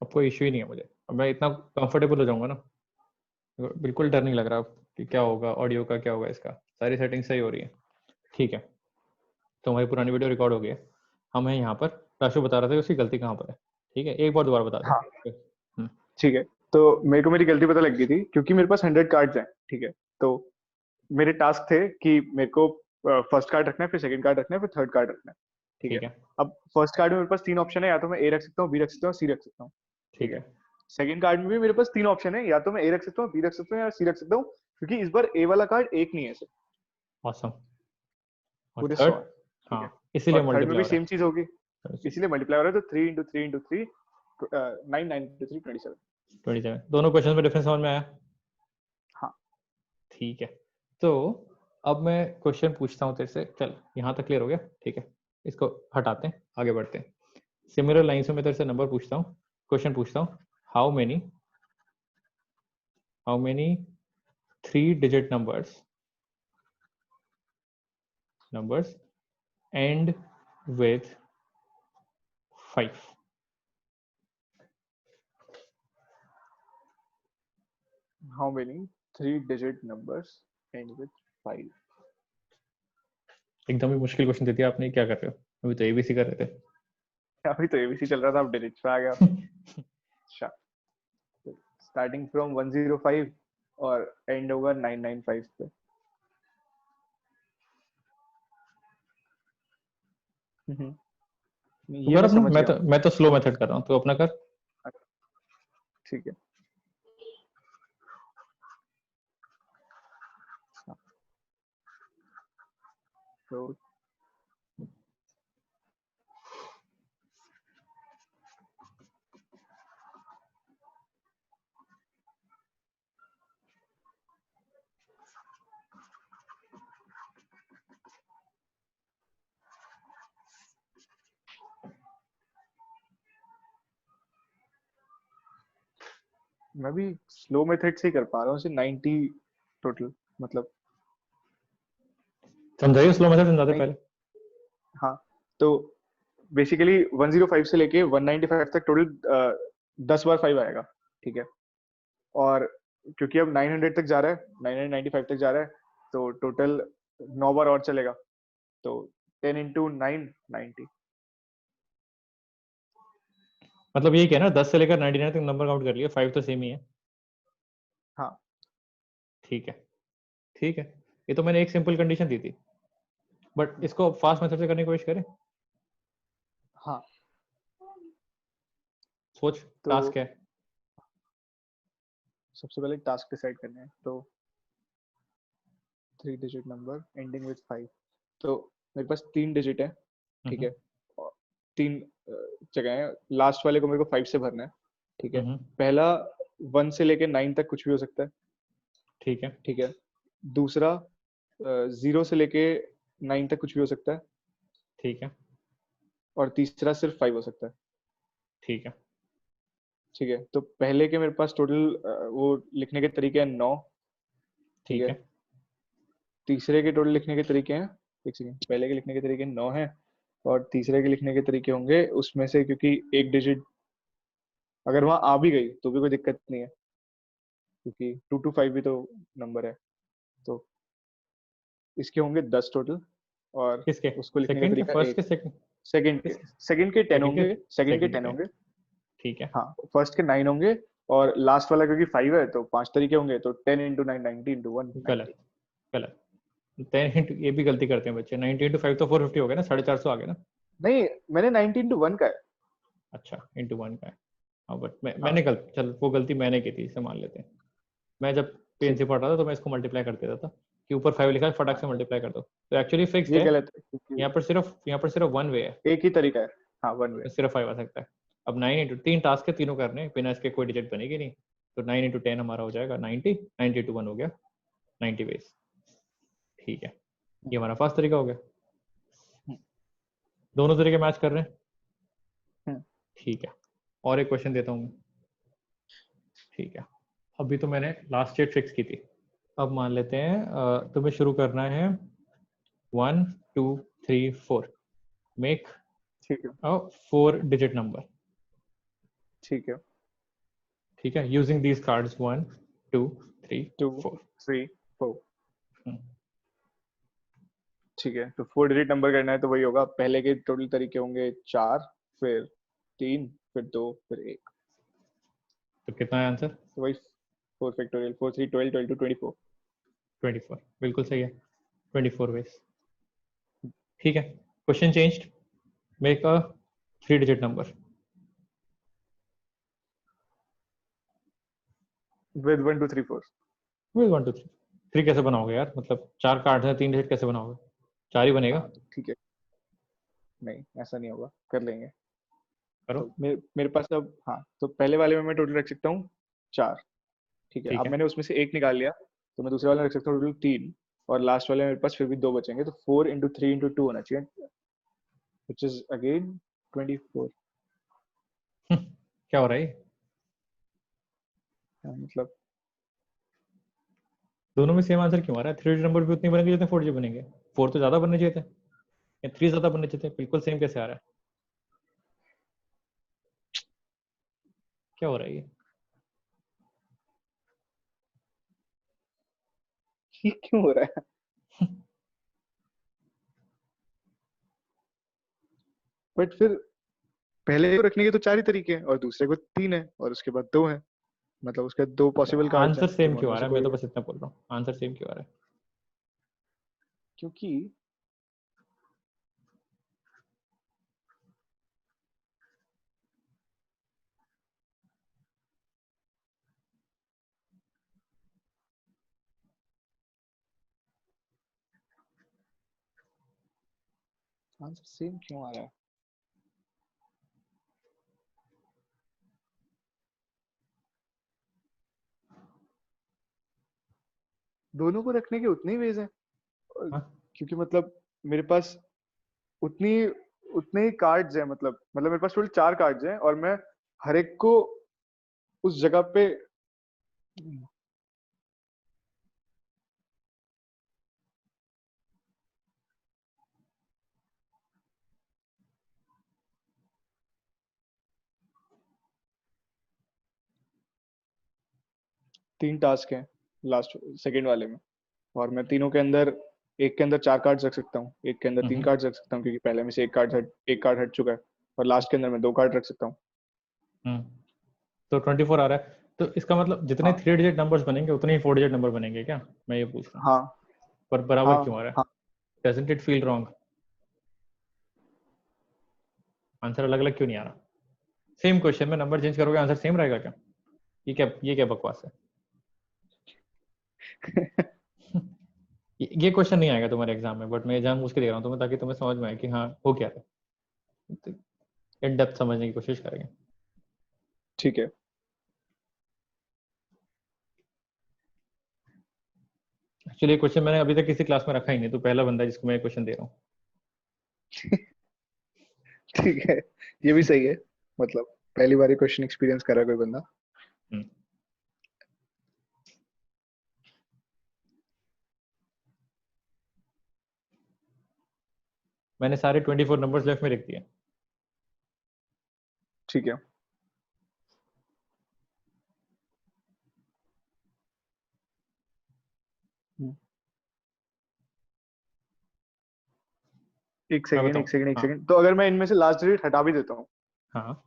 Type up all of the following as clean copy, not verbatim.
अब कोई इश्यू ही नहीं है मुझे, अब मैं इतना कंफर्टेबल हो जाऊंगा ना, बिल्कुल डर नहीं लग रहा कि क्या होगा, ऑडियो का क्या होगा, इसका सारी सेटिंग सही हो रही है। ठीक है, तो हमारी पुरानी वीडियो रिकॉर्ड हो गई है। हम हैं यहाँ पर, राशु बता रहा था कि उसकी गलती कहाँ पर है। ठीक है, एक बार दोबारा बता हाँ दे। ठीक है, तो मेरे को मेरी गलती पता लग गई थी क्योंकि मेरे पास 100 कार्ड्स हैं। ठीक है, तो मेरे टास्क थे कि मेरे को फर्स्ट कार्ड रखना है, फिर सेकंड कार्ड रखना है, फिर थर्ड कार्ड रखना है। ठीक है, ठीक है। अब फर्स्ट कार्ड में मेरे पास तीन ऑप्शन है, या तो मैं ए रख सकता हूँ, बी रख सकता हूँ, सी रख सकता हूँ। ठीक ठीक है, है। सेकंड कार्ड में भी मेरे पास तीन ऑप्शन है, या तो मैं ए रख सकता हूँ, बी रख सकता हूँ, या सी रख सकता हूँ, क्योंकि इस बार ए वाला कार्ड एक नहीं है सिर्फ, ऑसम। और पूरे 100 थर्ड? है। ठीक हाँ, है, इसीलिए और थर्ड में मल्टीप्लाई भी हो रहा सेम चीज होगी, है। इसीलिए मल्टीप्लाई हो रहा है, तो 3 × 3 × 3 9 9 × 3 27। 27, दोनों क्वेश्चन में डिफरेंस समझ में आया? हाँ ठीक है, तो अब मैं क्वेश्चन पूछता हूँ तेरे से, चल यहाँ तक क्लियर हो गया। ठीक है, इसको हटाते हैं, आगे बढ़ते हैं। सिमिलर लाइन्स में मैं तेरे से नंबर पूछता हूँ, क्वेश्चन पूछता हूँ। How many 3 digit numbers and with 5? How many 3 digit numbers and with 5? एकदम ही मुश्किल क्वेश्चन दे दिया आपने, क्या कर रहे हो? अभी तो एबीसी कर रहे अभी तो एबीसी चल रहा था, अब डिजिट्स पे आ गया। थे। अच्छा, स्टार्टिंग फ्रॉम 105 और एंड होगा 995 पे। तू ये कर मैं अपना, समझ मैं गया तो हूँ। मैं तो स्लो मेथड कर रहा हूँ, तू अपना कर। ठीक है, तो मैं भी स्लो मेथड से ही कर पा रहा हूँ, सिर्फ 90 टोटल, मतलब समझाइए, स्लो मेथड समझाते नहीं। पहले। हाँ, तो बेसिकली 105 से लेके 195 तक टोटल 10 बार 5 आएगा। ठीक है, और क्योंकि अब 900 तक जा रहा है, 995 तक जा रहा है, तो टोटल 9 बार और चलेगा, तो 10 × 9 90। मतलब यही क्या ना, 10 से लेकर 99 तक नंबर काउंट कर लिया, 5 तो सेम ही है। हाँ ठीक है। ठीक है, ये तो मैंने एक सिंपल कंडीशन दी थी, बट इसको फास्ट मेथड से करने की कोशिश करें। हाँ, सोच, तो टास्क है। सबसे पहले टास्क डिसाइड करने हैं, तो 3 डिजिट नंबर एंडिंग विद 5। तो मेरे पास 3 डिजिट है। ठीक हम्म। है, और तीन जगह है, लास्ट वाले को मेरे को 5 से भरना है। ठीक है, हम्म। पहला 1 से लेके 9 तक कुछ भी हो सकता है। ठीक है। ठीक है, दूसरा 0 से लेके 9 तक कुछ भी हो सकता है, ठीक है। और तीसरा सिर्फ 5 हो सकता है। ठीक है। ठीक है, तो पहले के मेरे पास टोटल वो लिखने के तरीके हैं 9। ठीक ठीक है, है। तीसरे के टोटल लिखने के तरीके हैं, एक सेकेंड, पहले के लिखने के तरीके 9 हैं, और तीसरे के लिखने के तरीके होंगे उसमें से, क्योंकि एक डिजिट अगर वहां आ भी गई तो भी कोई दिक्कत नहीं है, क्योंकि 2 to 5 भी तो नंबर है। तो इसके होंगे 10 टोटल, और किसके? उसको लिखने का सेकंड के, तरीका फर्स्ट एक। के, सेकंड? सेकंड के, किस? सेकंड के 10 सेकंड के? होंगे, सेकंड के सेकंड 10 के? होंगे। ठीक है। हाँ, फर्स्ट के 9 होंगे, और लास्ट वाला क्योंकि 5 है तो 5 तरीके होंगे, तो 10 × 9 90 × 1 90। गलत। गलत। 10 ये भी गलती करते हैं बच्चे, 90 × 5 तो 450 हो गया ना, 450 आ गया ना। नहीं, मैंने 19 × 1 का है। अच्छा, इंटू 1 का है। हाँ, बट मैंने हाँ गलत, चल वो गलती मैंने की थी, इसे मान लेते हैं। मैं जब पेन ठीक से है, पढ़ रहा था तो मैं इसको मल्टीप्लाई कर देता था कि ऊपर 5 लिखा है, फटाक हाँ से मल्टीप्लाई कर दो, तो एक्चुअली फिक्स्ड ये है। गलत है, क्योंकि यहाँ पर सिर्फ वन वे है, एक ही तरीका है। हाँ, 1 वे। तो सिर्फ 5 आ सकता है। अब 9 इंटू 3 टास्क है, तीनों करने हैं, बिना इसके कोई डिजिट बनेगी नहीं। तो 9 इंटू 10 हमारा हो जाएगा 90, 90 × 1 हो गया 90 वेज। ठीक है, ये हमारा फर्स्ट तरीका हो गया, दोनों तरीके मैच कर रहे हैं। ठीक है, और एक क्वेश्चन देता हूँ मैं। ठीक है, अभी तो मैंने लास्ट स्टेट फिक्स की थी, अब मान लेते हैं तुम्हें शुरू करना है 1 2 3 4, मेक ठीक है, अ 4 डिजिट नंबर। ठीक है, ठीक है, यूजिंग दीज कार्ड्स 1 2 3 2 4। 3 4। ठीक है, तो 4 डिजिट नंबर करना है तो वही होगा, पहले के टोटल तरीके होंगे 4, फिर 3, फिर 2, फिर 1। तो कितना है आंसर? तो वही 4 फैक्टोरियल, 4 3 12 12 24। 24, बिल्कुल सही है, 24 वेज। ठीक है, question changed, make a 3 digit number with 1 2 3 4। With 1 2 3। 3 कैसे बनाओगे यार, मतलब 4 कार्ड है, 3 डिजिट कैसे बनाओगे? 4 ही बनेगा। हाँ तो ठीक है, नहीं ऐसा नहीं होगा, कर लेंगे। करो। तो मेरे पास अब, हाँ, तो पहले वाले में मैं टोटल रख सकता हूँ 4। ठीक है, ठीक अब है, मैंने उसमें से एक निकाल लिया, तो मैं दूसरे वाले में रख सकता हूँ टोटल 3। और लास्ट वाले में मेरे पास फिर भी 2 बचेंगे, तो 4 इंटू 3 इंटू 2 होना चाहिए, विच इज अगेन 24। क्या हो रहा है ये? मतलब दोनों में सेम आंसर क्यों आ रहा है? 3 डिजिट नंबर भी उतने बनेंगे जितने 4 डिजिट बनेंगे। 4 तो ज्यादा बनने चाहिए थे, या 3 ज्यादा बनने चाहिए थे, बिल्कुल सेम कैसे आ रहा है? क्या हो रहा है ये? ये क्यों हो रहा है? बट फिर पहले को रखने के तो 4 ही तरीके हैं, और दूसरे को 3 है, और उसके बाद 2 है, मतलब उसके 2 पॉसिबल कार्ड्स आंसर हैं, तो सेम मैं क्यों उनमें आ से रहा है? मैं कोई, तो बस इतना बोल रहा हूँ, आंसर सेम क्यों आ रहा है? क्योंकि आंसर सेम क्यों आ रहा है? दोनों को रखने के उतने ही वेज हैं, हाँ, क्योंकि मतलब मेरे पास उतनी उतने ही कार्ड्स हैं, मतलब मेरे पास टोटल 4 कार्ड्स हैं, और मैं हर एक को उस जगह पे, 3 टास्क हैं लास्ट सेकंड वाले में, और मैं तीनों के अंदर, एक के अंदर 4 कार्ड्स रख सकता हूँ, एक के अंदर 3 हम्म कार्ड्स रख सकता हूँ, क्योंकि पहले में से एक कार्ड हट चुका है, और लास्ट के अंदर मैं 2 कार्ड रख सकता हूँ। हम्म। तो 24 आ रहा है, तो इसका मतलब जितने हाँ 3 डिजिट नंबर्स बनेंगे उतने ही 4 डिजिट नंबर बनेंगे क्या? मैं ये पूछ रहा हूँ। हाँ पर बराबर हाँ क्यों आ रहा है? हाँ। Doesn't it feel wrong? Answer अलग अलग क्यों नहीं आ रहा? सेम क्वेश्चन में नंबर चेंज करोगे आंसर सेम रहेगा क्या? ये क्या बकवास है? ये क्वेश्चन नहीं आएगा तुम्हारे एग्जाम में, बट मैं जानबूझ के दे रहा हूँ तुम्हें, ताकि तुम्हें समझ में आए कि हाँ हो क्या रहा है, इन डेप्थ समझने की कोशिश करेंगे। ठीक है। एक्चुअली क्वेश्चन मैंने अभी तक किसी क्लास में रखा ही नहीं, तो पहला बंदा है जिसको मैं क्वेश्चन दे रहा हूँ। ठीक है, ये भी सही है, मतलब पहली बार क्वेश्चन एक्सपीरियंस कर रहा है कोई बंदा। हम्म। मैंने सारे 24 नंबर्स लेफ्ट में लिख दिए। ठीक है, एक मैं सेकेंड बताऊँ? एक सेकेंड एक हाँ सेकेंड, तो अगर मैं इनमें से लास्ट डिजिट हटा भी देता हूँ, हाँ,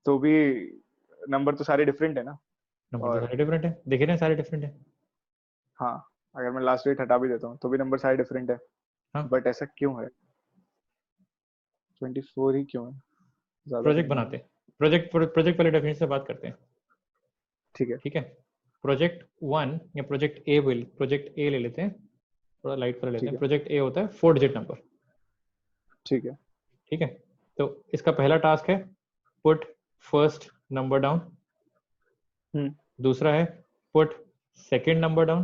तो भी नंबर तो सारे डिफरेंट है ना? नंबर तो और सारे डिफरेंट है, देख रहे हैं सारे डिफरेंट है। हाँ, अगर मैं लास्ट डिजिट हटा भी देता हूँ तो भी नंबर सारे डिफरेंट है, हाँ, बट ऐसा क्यों है? 24 ही क्यों है? ज्यादा तो प्रोजेक्ट नहीं बनाते होगा। हैं, प्रोजेक्ट वाले डेफिनेशन से बात करते हैं। ठीक है। ठीक है, प्रोजेक्ट 1 या प्रोजेक्ट ए ले लेते हैं, थोड़ा लाइट कलर लेते ठीक हैं। है। प्रोजेक्ट ए होता है 4 डिजिट नंबर। ठीक है। ठीक है, तो इसका पहला टास्क है पुट फर्स्ट नंबर डाउन, हम्म। दूसरा है पुट सेकंड नंबर डाउन,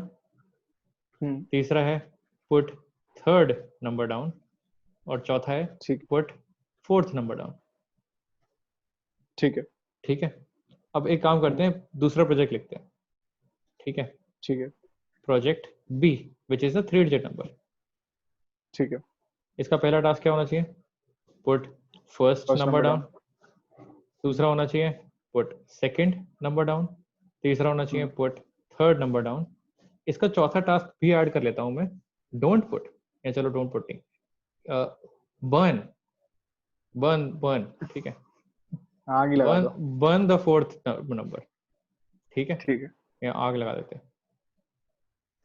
हम्म। तीसरा है पुट थर्ड नंबर डाउन, और चौथा है ठीक। Put fourth number down. ठीक है। ठीक है, अब एक काम करते हम्म। हैं, दूसरा प्रोजेक्ट लिखते हैं। ठीक है, ठीक है। Project B which is a 3 digit number. ठीक है। इसका पहला टास्क क्या होना चाहिए? Put first first number number down, down. दूसरा होना चाहिए पुट सेकंड नंबर डाउन, तीसरा होना चाहिए पुट थर्ड नंबर डाउन। इसका चौथा टास्क भी ऐड कर लेता हूं मैं, डोंट पुट, या चलो डोंट पुट नहीं, बर्न बर्न बर्न, ठीक है, आग ही लगा बर्न दो। बर्न द फोर्थ नंबर, ठीक है, ठीक है। या आग लगा देते हैं,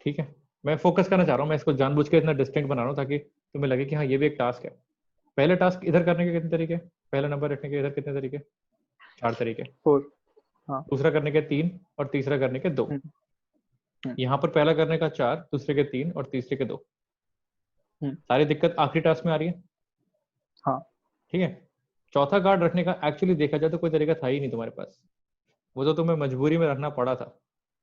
ठीक है। मैं फोकस करना चाह रहा हूँ, मैं इसको जानबूझ के इतना डिस्टिंक्ट बना रहा हूँ ताकि तुम्हें लगे कि हाँ ये भी एक टास्क है। पहले टास्क इधर करने के कितने तरीके, पहला नंबर रखने के इधर कितने तरीके, 4 तरीके। 4। हाँ। दूसरा करने के 3 और तीसरा करने के 2। हम्म, हम्म, यहाँ पर पहला करने का 4, दूसरे के 3 और तीसरे के 2। हम्म, सारी दिक्कत आखिरी टास्क में आ रही है, हाँ। ठीक है। चौथा कार्ड रखने का एक्चुअली देखा जाए तो कोई तरीका था ही नहीं तुम्हारे पास, वो तो तुम्हें मजबूरी में रखना पड़ा था।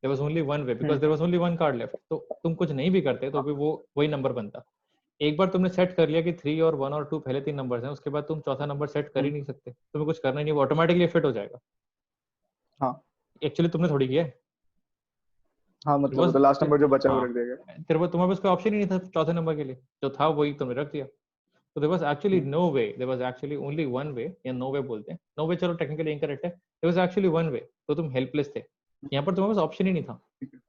There was only one way because there was only one card left, तो तुम कुछ नहीं भी करते तो हाँ। भी वो वही नंबर बनता। एक बार तुमने सेट कर लिया कि 3 और 1 और 2 पहले 3 नंबर्स हैं, उसके बाद तुम चौथा नंबर सेट कर ही नहीं सकते, तुम्हें कुछ करना ही नहीं, वो ऑटोमेटिकली फिट हो जाएगा। हाँ। एक्चुअली तुमने थोड़ी किया है, हाँ तेरे मतलब वो पास तो लास्ट नंबर जो बचा वो हाँ, रख देगा। तेरे पास तुम्हारे पास कोई ऑप्शन ही नहीं था चौथे नंबर के लिए, जो था वही तुमने रख दिया। तो there was actually no way, there was actually only one way, या नो वे बोलते हैं, नो वे चलो टेक्निकली इनकरेक्ट है, there was actually one way, तो तुम हेल्पलेस थे, यहाँ पर तुम्हारे पास ऑप्शन ही नहीं था, ठीक है।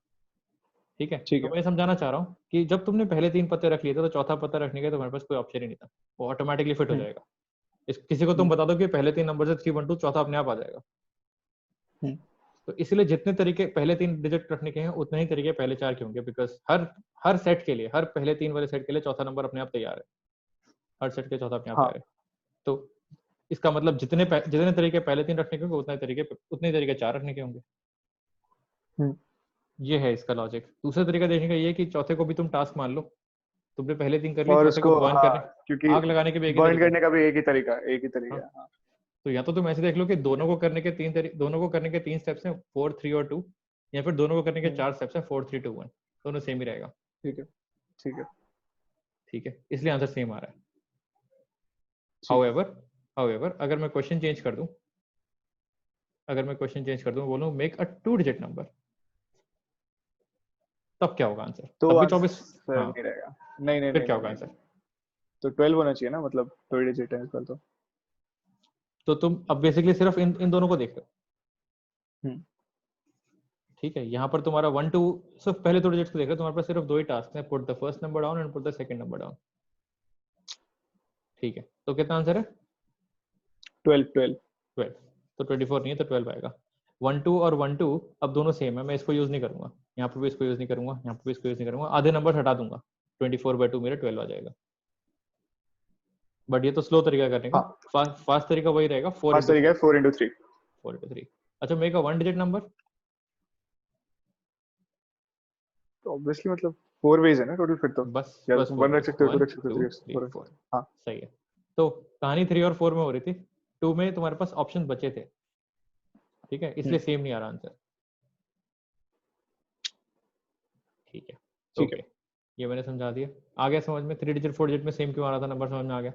ठीक है। ठीक तो है। मैं समझाना चाह रहा हूँ कि जब तुमने पहले 3 पत्ते रख लिए थे तो चौथा पत्ता रखने के तुम्हारे पास कोई ऑप्शन ही नहीं था, वो ऑटोमेटिकली फिट हो हम्म, जाएगा। इस किसी को तुम हम्म, बता दो कि पहले 3 नंबर से 312 चौथा अपने आप आ जाएगा। हम्म, तो इसलिए जितने तरीके पहले 3 डिजिट रखने के हैं उतने ही तरीके पहले 4 के होंगे, बिकॉज हर हर सेट के लिए, हर पहले 3 वाले सेट के लिए चौथा नंबर अपने आप तैयार है, हर सेट के चौथा अपने आप हाँ। तैयार है। तो इसका मतलब जितने तरीके पहले 3 रखने के होंगे उतने तरीके 4 रखने के होंगे। हम्म, ये है इसका लॉजिक। दूसरा तरीका देखने का ये है कि चौथे को भी तुम टास्क मान लो, तुमने पहले 3 कर लिए, और चौथे को उसको बर्न हाँ, करने, क्योंकि आग लगाने के भी एक ही बर्न तरीका है। करने का भी एक ही तरीका, एक ही हाँ, तरीका है। हाँ। तो या तो तुम ऐसे देख लो कि दोनों को करने के 3 स्टेप्स हैं, 4 3 और 2, या फिर दोनों को करने के हम्म, 4 स्टेप्स हैं, 4 3 2 1, दोनों सेम ही रहेगा, ठीक है। ठीक है। ठीक है, इसलिए आंसर सेम आ रहा है। ठीक है। हाउएवर हाउएवर अगर मैं क्वेश्चन चेंज कर दूं, बोलूं मेक अ 2 डिजिट नंबर, तब क्या होगा आंसर, तो तब भी 24? आंसर हाँ, नहीं रहेगा। नहीं नहीं फिर नहीं क्या नहीं होगा नहीं आंसर? नहीं। तो 12 होना चाहिए ना, मतलब 2 डिजिट है इस बार तो। तो तुम अब बेसिकली सिर्फ इन दोनों को देख रहे हो, हम्म, ठीक है। यहाँ पर तुम्हारा 1 2 सिर्फ पहले 2 डिजिट्स को देख रहे हो, तुम्हारे पास सिर्फ 2 ही टास्क हैं, put the first number down and put the second number down, ठीक है। तो कितना आंसर है? 12 12। 12। तो 24 नहीं है तो 12 आएगा। 1 2 और 1 2 अब दोनों सेम है, मैं इसको यूज नहीं करूंगा, यहाँ पर भी इसको यूज नहीं करूंगा, यहाँ पर भी इसको यूज नहीं करूंगा, आधे नंबर हटा दूंगा, 24/2 मेरे 12 आ जाएगा। बट ये तो स्लो तरीका करने का, हाँ, फास्ट तरीका वही रहेगा, 4 फास्ट इंटू तरीका है 3, 4x3। 4 इंटू 3। अच्छा, मेक अ 1 डिजिट नंबर। तो ऑब्वियसली मतलब 4 वेज है ना टोटल फिर तो। बस या तो बस तुम 4 1 रख वेज, सकते हो, 2 1 रख सकते हो, 2 3 रख सकते 3 हो, 4 रख 4, सकते हो। हाँ। सही है। तो कहानी 3 और 4 में हो रही थी, 2 में तुम्हारे पास ऑप्शन बचे थे, ठीक है, इसलिए सेम नहीं आ रहा आंसर, ठीक है। ठीक है। ओके, ये मैंने समझा दिया, आ गया समझ में, 3 डिजिट 4 डिजिट में सेम क्यों आ रहा था नंबर, समझ में आ गया,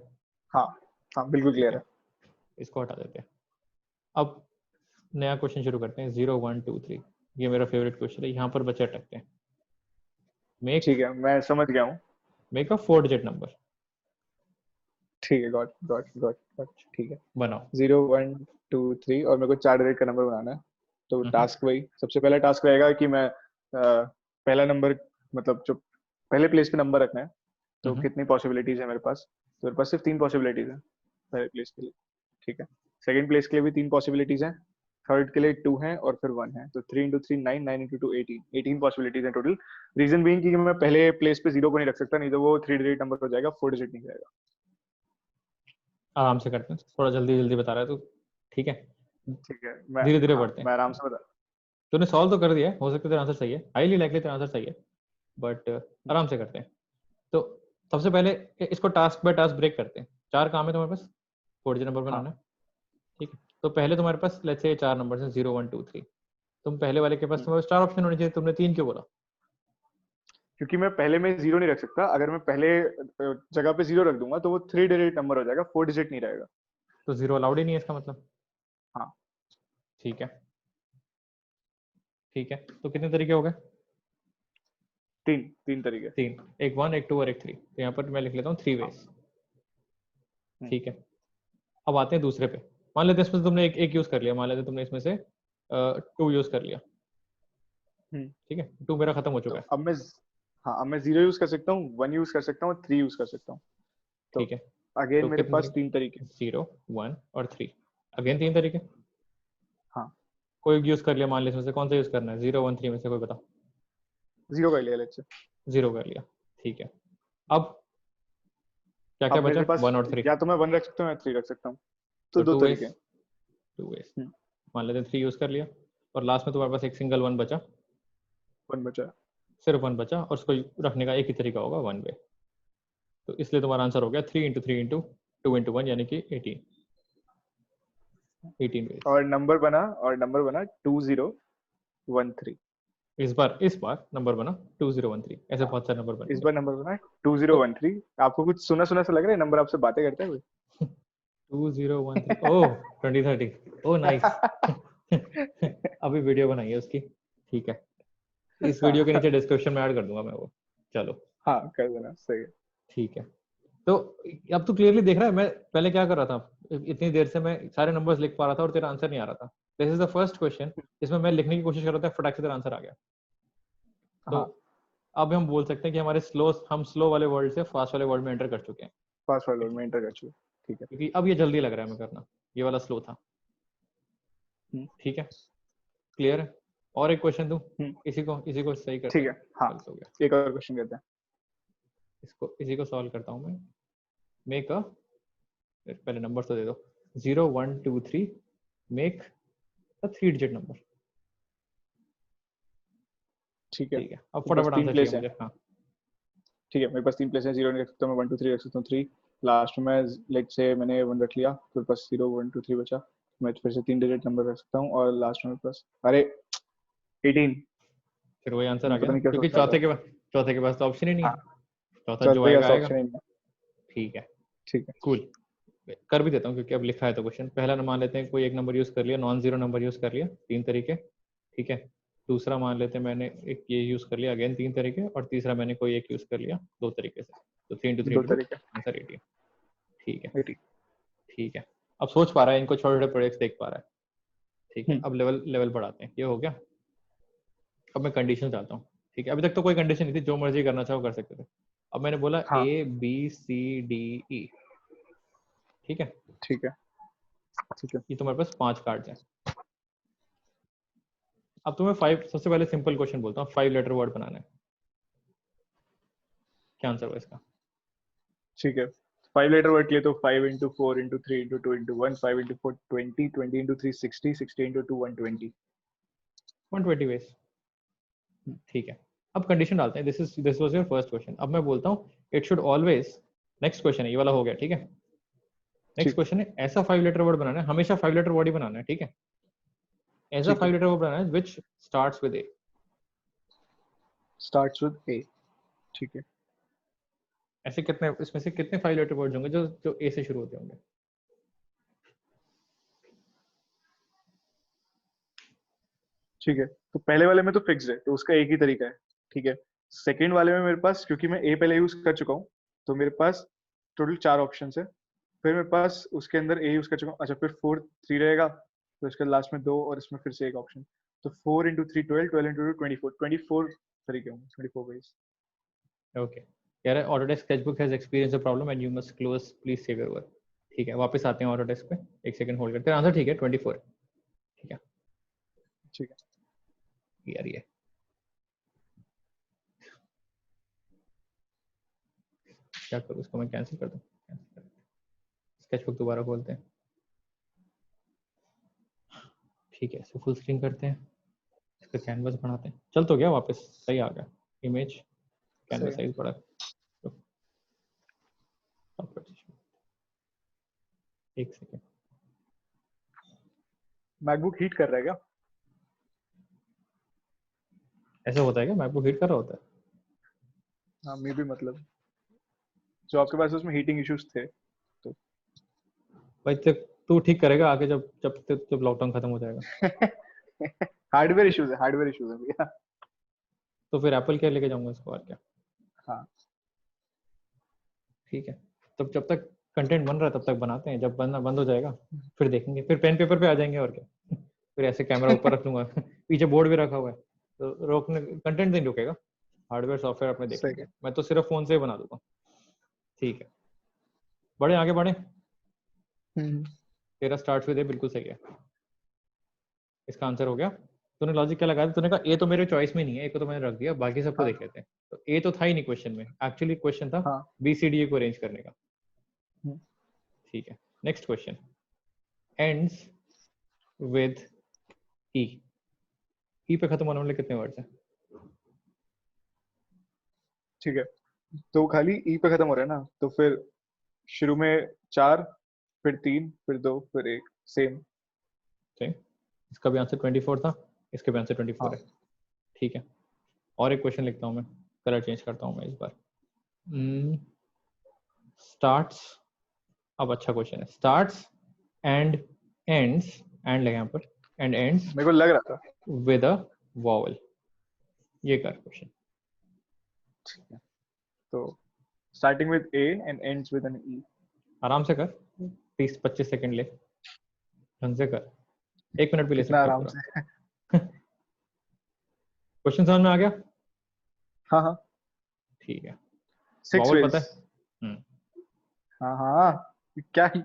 हाँ। हाँ बिल्कुल ठीक क्लियर है। है। इसको हटा देते हैं। अब नया क्वेश्चन शुरू करते हैं, 0 1 2 3, ये मेरा फेवरेट क्वेश्चन है, यहाँ पर बच्चे अटकते हैं। मेक ठीक है, मैं समझ गया हूँ। मेक अ 4 डिजिट नंबर, ठीक है, गॉट गॉट गॉट गॉट। ठीक है। बनाओ। 0 1 2 3 और मेरे को 4 डिजिट का नंबर बनाना है। तो हम्म, टास्क वही, सबसे पहला टास्क रहेगा कि मैं पहला नंबर, मतलब जो पहले प्लेस पे नंबर रखना है। तो हम्म, कितनी पॉसिबिलिटीज है मेरे पास? तो मेरे पास सिर्फ 3 पॉसिबिलिटीज है पहले प्लेस के लिए। ठीक है। सेकंड प्लेस के लिए भी 3 पॉसिबिलिटीज हैं। थर्ड के लिए 2 है और फिर 1 है, तो 3 इंटू 3 9, 9 इंटू 2 18, 18 पॉसिबिलिटीज है टोटल। रीजन बीइंग कि मैं पहले प्लेस पे 0 को नहीं रख सकता, नहीं तो वो 3 डिजिट नंबर हो जाएगा, 4 डिजिट नहीं रहेगा। आराम से करते हैं, थोड़ा जल्दी जल्दी बता रहा है तो, ठीक है, ठीक है। मैं धीरे धीरे हाँ, बढ़ते हैं। मैं आराम से बता। तूने सॉल्व तो कर दिया है, हो सकता है तेरा आंसर सही है, हाईली लाइकली तेरा आंसर सही है, बट आराम से करते हैं। तो सबसे पहले इसको टास्क बाय टास्क ब्रेक करते हैं। 4 काम है तुम्हारे पास, 4 डिजिट नंबर हाँ। बनाना है, ठीक है। तो पहले तुम्हारे पास लेट्स से 4 नंबर हैं, 0 1 2 3, तुम पहले वाले के पास तुम्हारे पास 4 ऑप्शन होने चाहिए, तुमने 3 क्यों बोला? क्योंकि मैं पहले में 0 नहीं रख सकता, अगर मैं पहले जगह पे 0 रख दूंगा तो वो 3 डिजिट नंबर हो जाएगा, 4 डिजिट नहीं रहेगा। तो 0 अलाउड ही नहीं है इसका मतलब, हाँ। ठीक है, ठीक है। तो कितने तरीके हो गए? 3 3 तरीके। 3, एक 1 एक 2 और एक 3, तो यहाँ पर मैं लिख लेता हूँ 3 हाँ। वेज, ठीक है। अब आते हैं दूसरे पे, मान लेते हैं इसमें से तुमने एक यूज कर लिया, मान लेते तुमने इसमें से 2 यूज कर लिया, ठीक है, 2 मेरा खत्म हो तो चुका है, अब मैं हाँ अब मैं 0 यूज कर सकता हूँ, 1 यूज कर सकता हूँ, 3 यूज कर सकता हूँ। तो ठीक है। अगेन तो मेरे कितने पास तरीके? 3 तरीके। 0, 1 और 3, अगेन 3 तरीके। हाँ कोई यूज कर लिया मान लीजिए, इसमें से कौन सा यूज करना है? 0, 1, 3 में से कोई बताओ। 0 कर लिया लेट्स से। 0 कर लिया, ठीक है। अब क्या क्या अब बचा? मेरे पास 1 और 3, या तो मैं 1 रख सकता हूँ या 3 रख सकता हूँ, तो तो 2 टू तरीके वेज, हैं। 2 वेज। हम्म, मान लेते हैं 3 यूज कर लिया, और लास्ट में तुम्हारे पास एक सिंगल 1 बचा, 1 बचा। सिर्फ 1 बचा, और उसको रखने का एक ही तरीका होगा, 1 वे। तो इसलिए तुम्हारा आंसर हो गया 3 इंटू 3 इंटू 2 इंटू 1, यानी कि 18, 18 वेज। और नंबर बना 2013। इस बार नंबर बना 2013, ऐसे हाँ बहुत सारे नंबर इस बनेंगे। बार नंबर बना तो 2013। आपको कुछ सुना सुना सा लग रहा है? नंबर आपसे बातें करता है कोई? 2013, ओह 2030, ओह नाइस। अभी वीडियो बनाई है उसकी, ठीक है, इस वीडियो के हाँ नीचे डिस्क्रिप्शन में ऐड कर दूंगा मैं वो। चलो हाँ कर देना, सही है। ठीक है। तो अब तू क्लियरली देख रहा है, मैं पहले क्या कर रहा था, इतनी देर से मैं सारे नंबर्स लिख पा रहा था और तेरा आंसर नहीं आ रहा था। This is the first question जिसमें मैं लिखने की कोशिश कर रहा था, फटाक से तेरा आंसर आ गया। तो हाँ अब हम बोल सकते हैं कि हम स्लो वाले वर्ल्ड से फास्ट वाले वर्ल्ड में एंटर कर चुके हैं, पासवर्ड में एंटर कर चुके। ठीक है। क्योंकि अब ये जल्दी लग रहा है हमें करना, ये वाला स्लो था। हम्म, ठीक है, क्लियर है। और एक क्वेश्चन दूं, हम्म, इसी को सही करते ठीक हैं। है। हाँ गलत हो गया, एक और क्वेश्चन करते हैं। इसी को सॉल्व करता हूँ मैं। मेक अ, पहले नंबर तो दे दो, 0, 1, 2, 3, मेक अ 3 डिजिट नंबर। ठीक है, ठीक है, अब बस फटाफट 3 आंसर चाहिए प्लेस है। मुझे, हाँ। ठीक है, मेरे पास 3 प्लेस है। 0 नहीं रख सकता मैं, 1 2 3 रख सकता हूँ। 3 लास्ट में लाइक से मैंने 1 रख लिया, फिर पास 0 1 2 3 बचा। मैं फिर से 3 डिजिट नंबर रख सकता हूँ, और लास्ट में मेरे पास अरे 18। फिर वही आंसर आ मैं गया पता ना, नहीं क्या क्योंकि सोच रहा था। चौथे के पास तो ऑप्शन ही नहीं हाँ है, चौथा जो चौथे आएगा का आएगा। ऑप्शन ही नहीं है। ठीक है, ठीक है। कूल। कर भी देता हूँ क्योंकि अब लिखा है तो क्वेश्चन। पहला मान लेते हैं कोई एक नंबर यूज कर लिया, नॉन जीरो नंबर यूज कर लिया, 3 तरीके, ठीक है। दूसरा मान लेते हैं मैंने एक ये यूज कर लिया, अगेन 3 तरीके, और तीसरा मैंने कोई एक यूज कर लिया 2 तरीके से। तो 3 इंटू 3 2 इंटू 2, तरीके। आंसर 18। ठीक है, 18। ठीक है। अब सोच पा रहा है इनको, छोटे छोटे प्रोजेक्ट्स देख पा रहा है। ठीक है, हम्म, अब लेवल लेवल बढ़ाते हैं, ये हो गया। अब मैं कंडीशन चाहता हूँ, ठीक है। अभी तक तो कोई कंडीशन नहीं थी, जो मर्जी करना चाहो कर सकते थे। अब मैंने बोला हाँ ABCDE, ठीक है। ठीक है। ठीक है। ये तुम्हारे पास 5 कार्ड्स हैं। अब तुम्हें 5, सबसे पहले सिंपल क्वेश्चन बोलता हूँ, 5 लेटर वर्ड बनाना है। क्या आंसर होगा इसका? ठीक है, 5 लेटर वर्ड के लिए तो 5 into 4 into 3 into 2 into 1, 5 into 4 20, 20 into 3 60, 60 into 2 120। 120 ways, ठीक है। अब कंडीशन डालते हैं, this was your first question. अब मैं बोलता हूँ it should always, next question है ये वाला, हो गया, ठीक है। नेक्स्ट ठीक। क्वेश्चन है, ऐसा 5 लेटर वर्ड बनाना है, हमेशा 5 लेटर वर्ड ही बनाना है, ठीक है। ऐसा ठीक है, 5 लेटर वर्ड बनाना है which starts with A. Starts with A. ठीक है। ऐसे कितने, इसमें से कितने 5 लेटर वर्ड्स होंगे जो जो ए से शुरू होते होंगे? ठीक है, तो पहले वाले में तो फिक्स्ड है, तो उसका एक ही तरीका है। ठीक है। सेकंड वाले में मेरे पास, क्योंकि मैं ए पहले यूज कर चुका हूँ, तो मेरे पास टोटल 4 ऑप्शन है। फिर मेरे पास उसके अंदर ए यूज कर चुका हूँ। अच्छा, फिर 4 3 रहेगा, तो इसके लास्ट में 2, और इसमें फिर से एक ऑप्शन। तो 4 इंटू 3 12, 12 इंटू 2 24, 24 तरीके होंगे, 24 वेज। ओके, कह रहा है Autodesk sketchbook has experience a problem and you must close, please save your work. ठीक है, वापस आते हैं ऑटोडेस्क पे, एक सेकंड होल्ड करते हैं। आंसर ठीक है, 24, ठीक है। ठीक है। यार ये क्या करूँ, इसको मैं कैंसिल कर दूँ? स्केचबुक दोबारा खोलते हैं, ठीक है। इसको फुल स्क्रीन करते हैं, इसका कैनवस बढ़ाते हैं। चल तो गया वापस, सही आ गया इमेज, सही कैनवस है। साइज बढ़ा। तो एक सेकंड, मैकबुक हीट कर रहा है क्या? ऐसा होता है क्या? मैकबुक हीट कर रहा होता है? हाँ मे भी, मतलब जो आपके पास उसमें हीटिंग इश्यूज थे तो। भाई तू ठीक करेगा आगे, जब जब जब लॉकडाउन खत्म हो जाएगा। हार्डवेयर इश्यूज है, हार्डवेयर इश्यूज है भैया। तो फिर एप्पल केयर लेके जाऊंगा इसको, और क्या। हाँ ठीक है, तब जब तक कंटेंट बन रहा है तब तक बनाते हैं, जब बनना बंद हो जाएगा फिर देखेंगे, फिर पेन पेपर पे आ जाएंगे और क्या। फिर ऐसे कैमरा ऊपर रख लूंगा पीछे बोर्ड भी रखा हुआ है, तो रोकने कंटेंट नहीं रुकेगा, हार्डवेयर सॉफ्टवेयर अपने देख सही लेंगे, है। मैं तो सिर्फ फोन से ही बना दूंगा। ठीक है, बड़े आगे बढ़े। तेरा स्टार्ट विद ए बिल्कुल सही है, इसका आंसर हो गया। तूने लॉजिक क्या लगाया, तूने कहा ए तो मेरे चॉइस में नहीं है, ए को तो मैंने रख दिया, बाकी सबको हाँ देख लेते हैं। तो ए तो था ही नहीं क्वेश्चन में, एक्चुअली क्वेश्चन था हाँ। BCDA को अरेंज करने का। हम्म, ठीक है, नेक्स्ट क्वेश्चन, एंड्स विद ई। ई पे खत्म होने वाले कितने वर्ड्स हैं? ठीक है, तो खाली ई पे खत्म हो रहा है ना, तो फिर शुरू में 4, फिर 3, फिर 2, फिर 1, सेम। सही, इसका भी आंसर 24 था, इसके भी आंसर 24 हाँ है। ठीक है, और एक क्वेश्चन लिखता हूँ मैं, कलर चेंज करता हूँ मैं इस बार। स्टार्ट्स, अब अच्छा क्वेश्चन है, स्टार्ट्स एंड एंड्स, एंड लगे यहाँ पर, एंड एंड्स मेरे को लग रहा था। विद अ वॉवल, ये कर क्वेश्चन। तो starting with A and ends with N E. आराम से कर, 30-25 सेकंड ले, ढंग से कर, 1 मिनट भी ले कितना सकता है आराम पूरा। से? क्वेश्चन समझ में आ गया? हाँ हाँ। ठीक है, 6 वॉवल पता वेज। है? हाँ हाँ, क्या ही।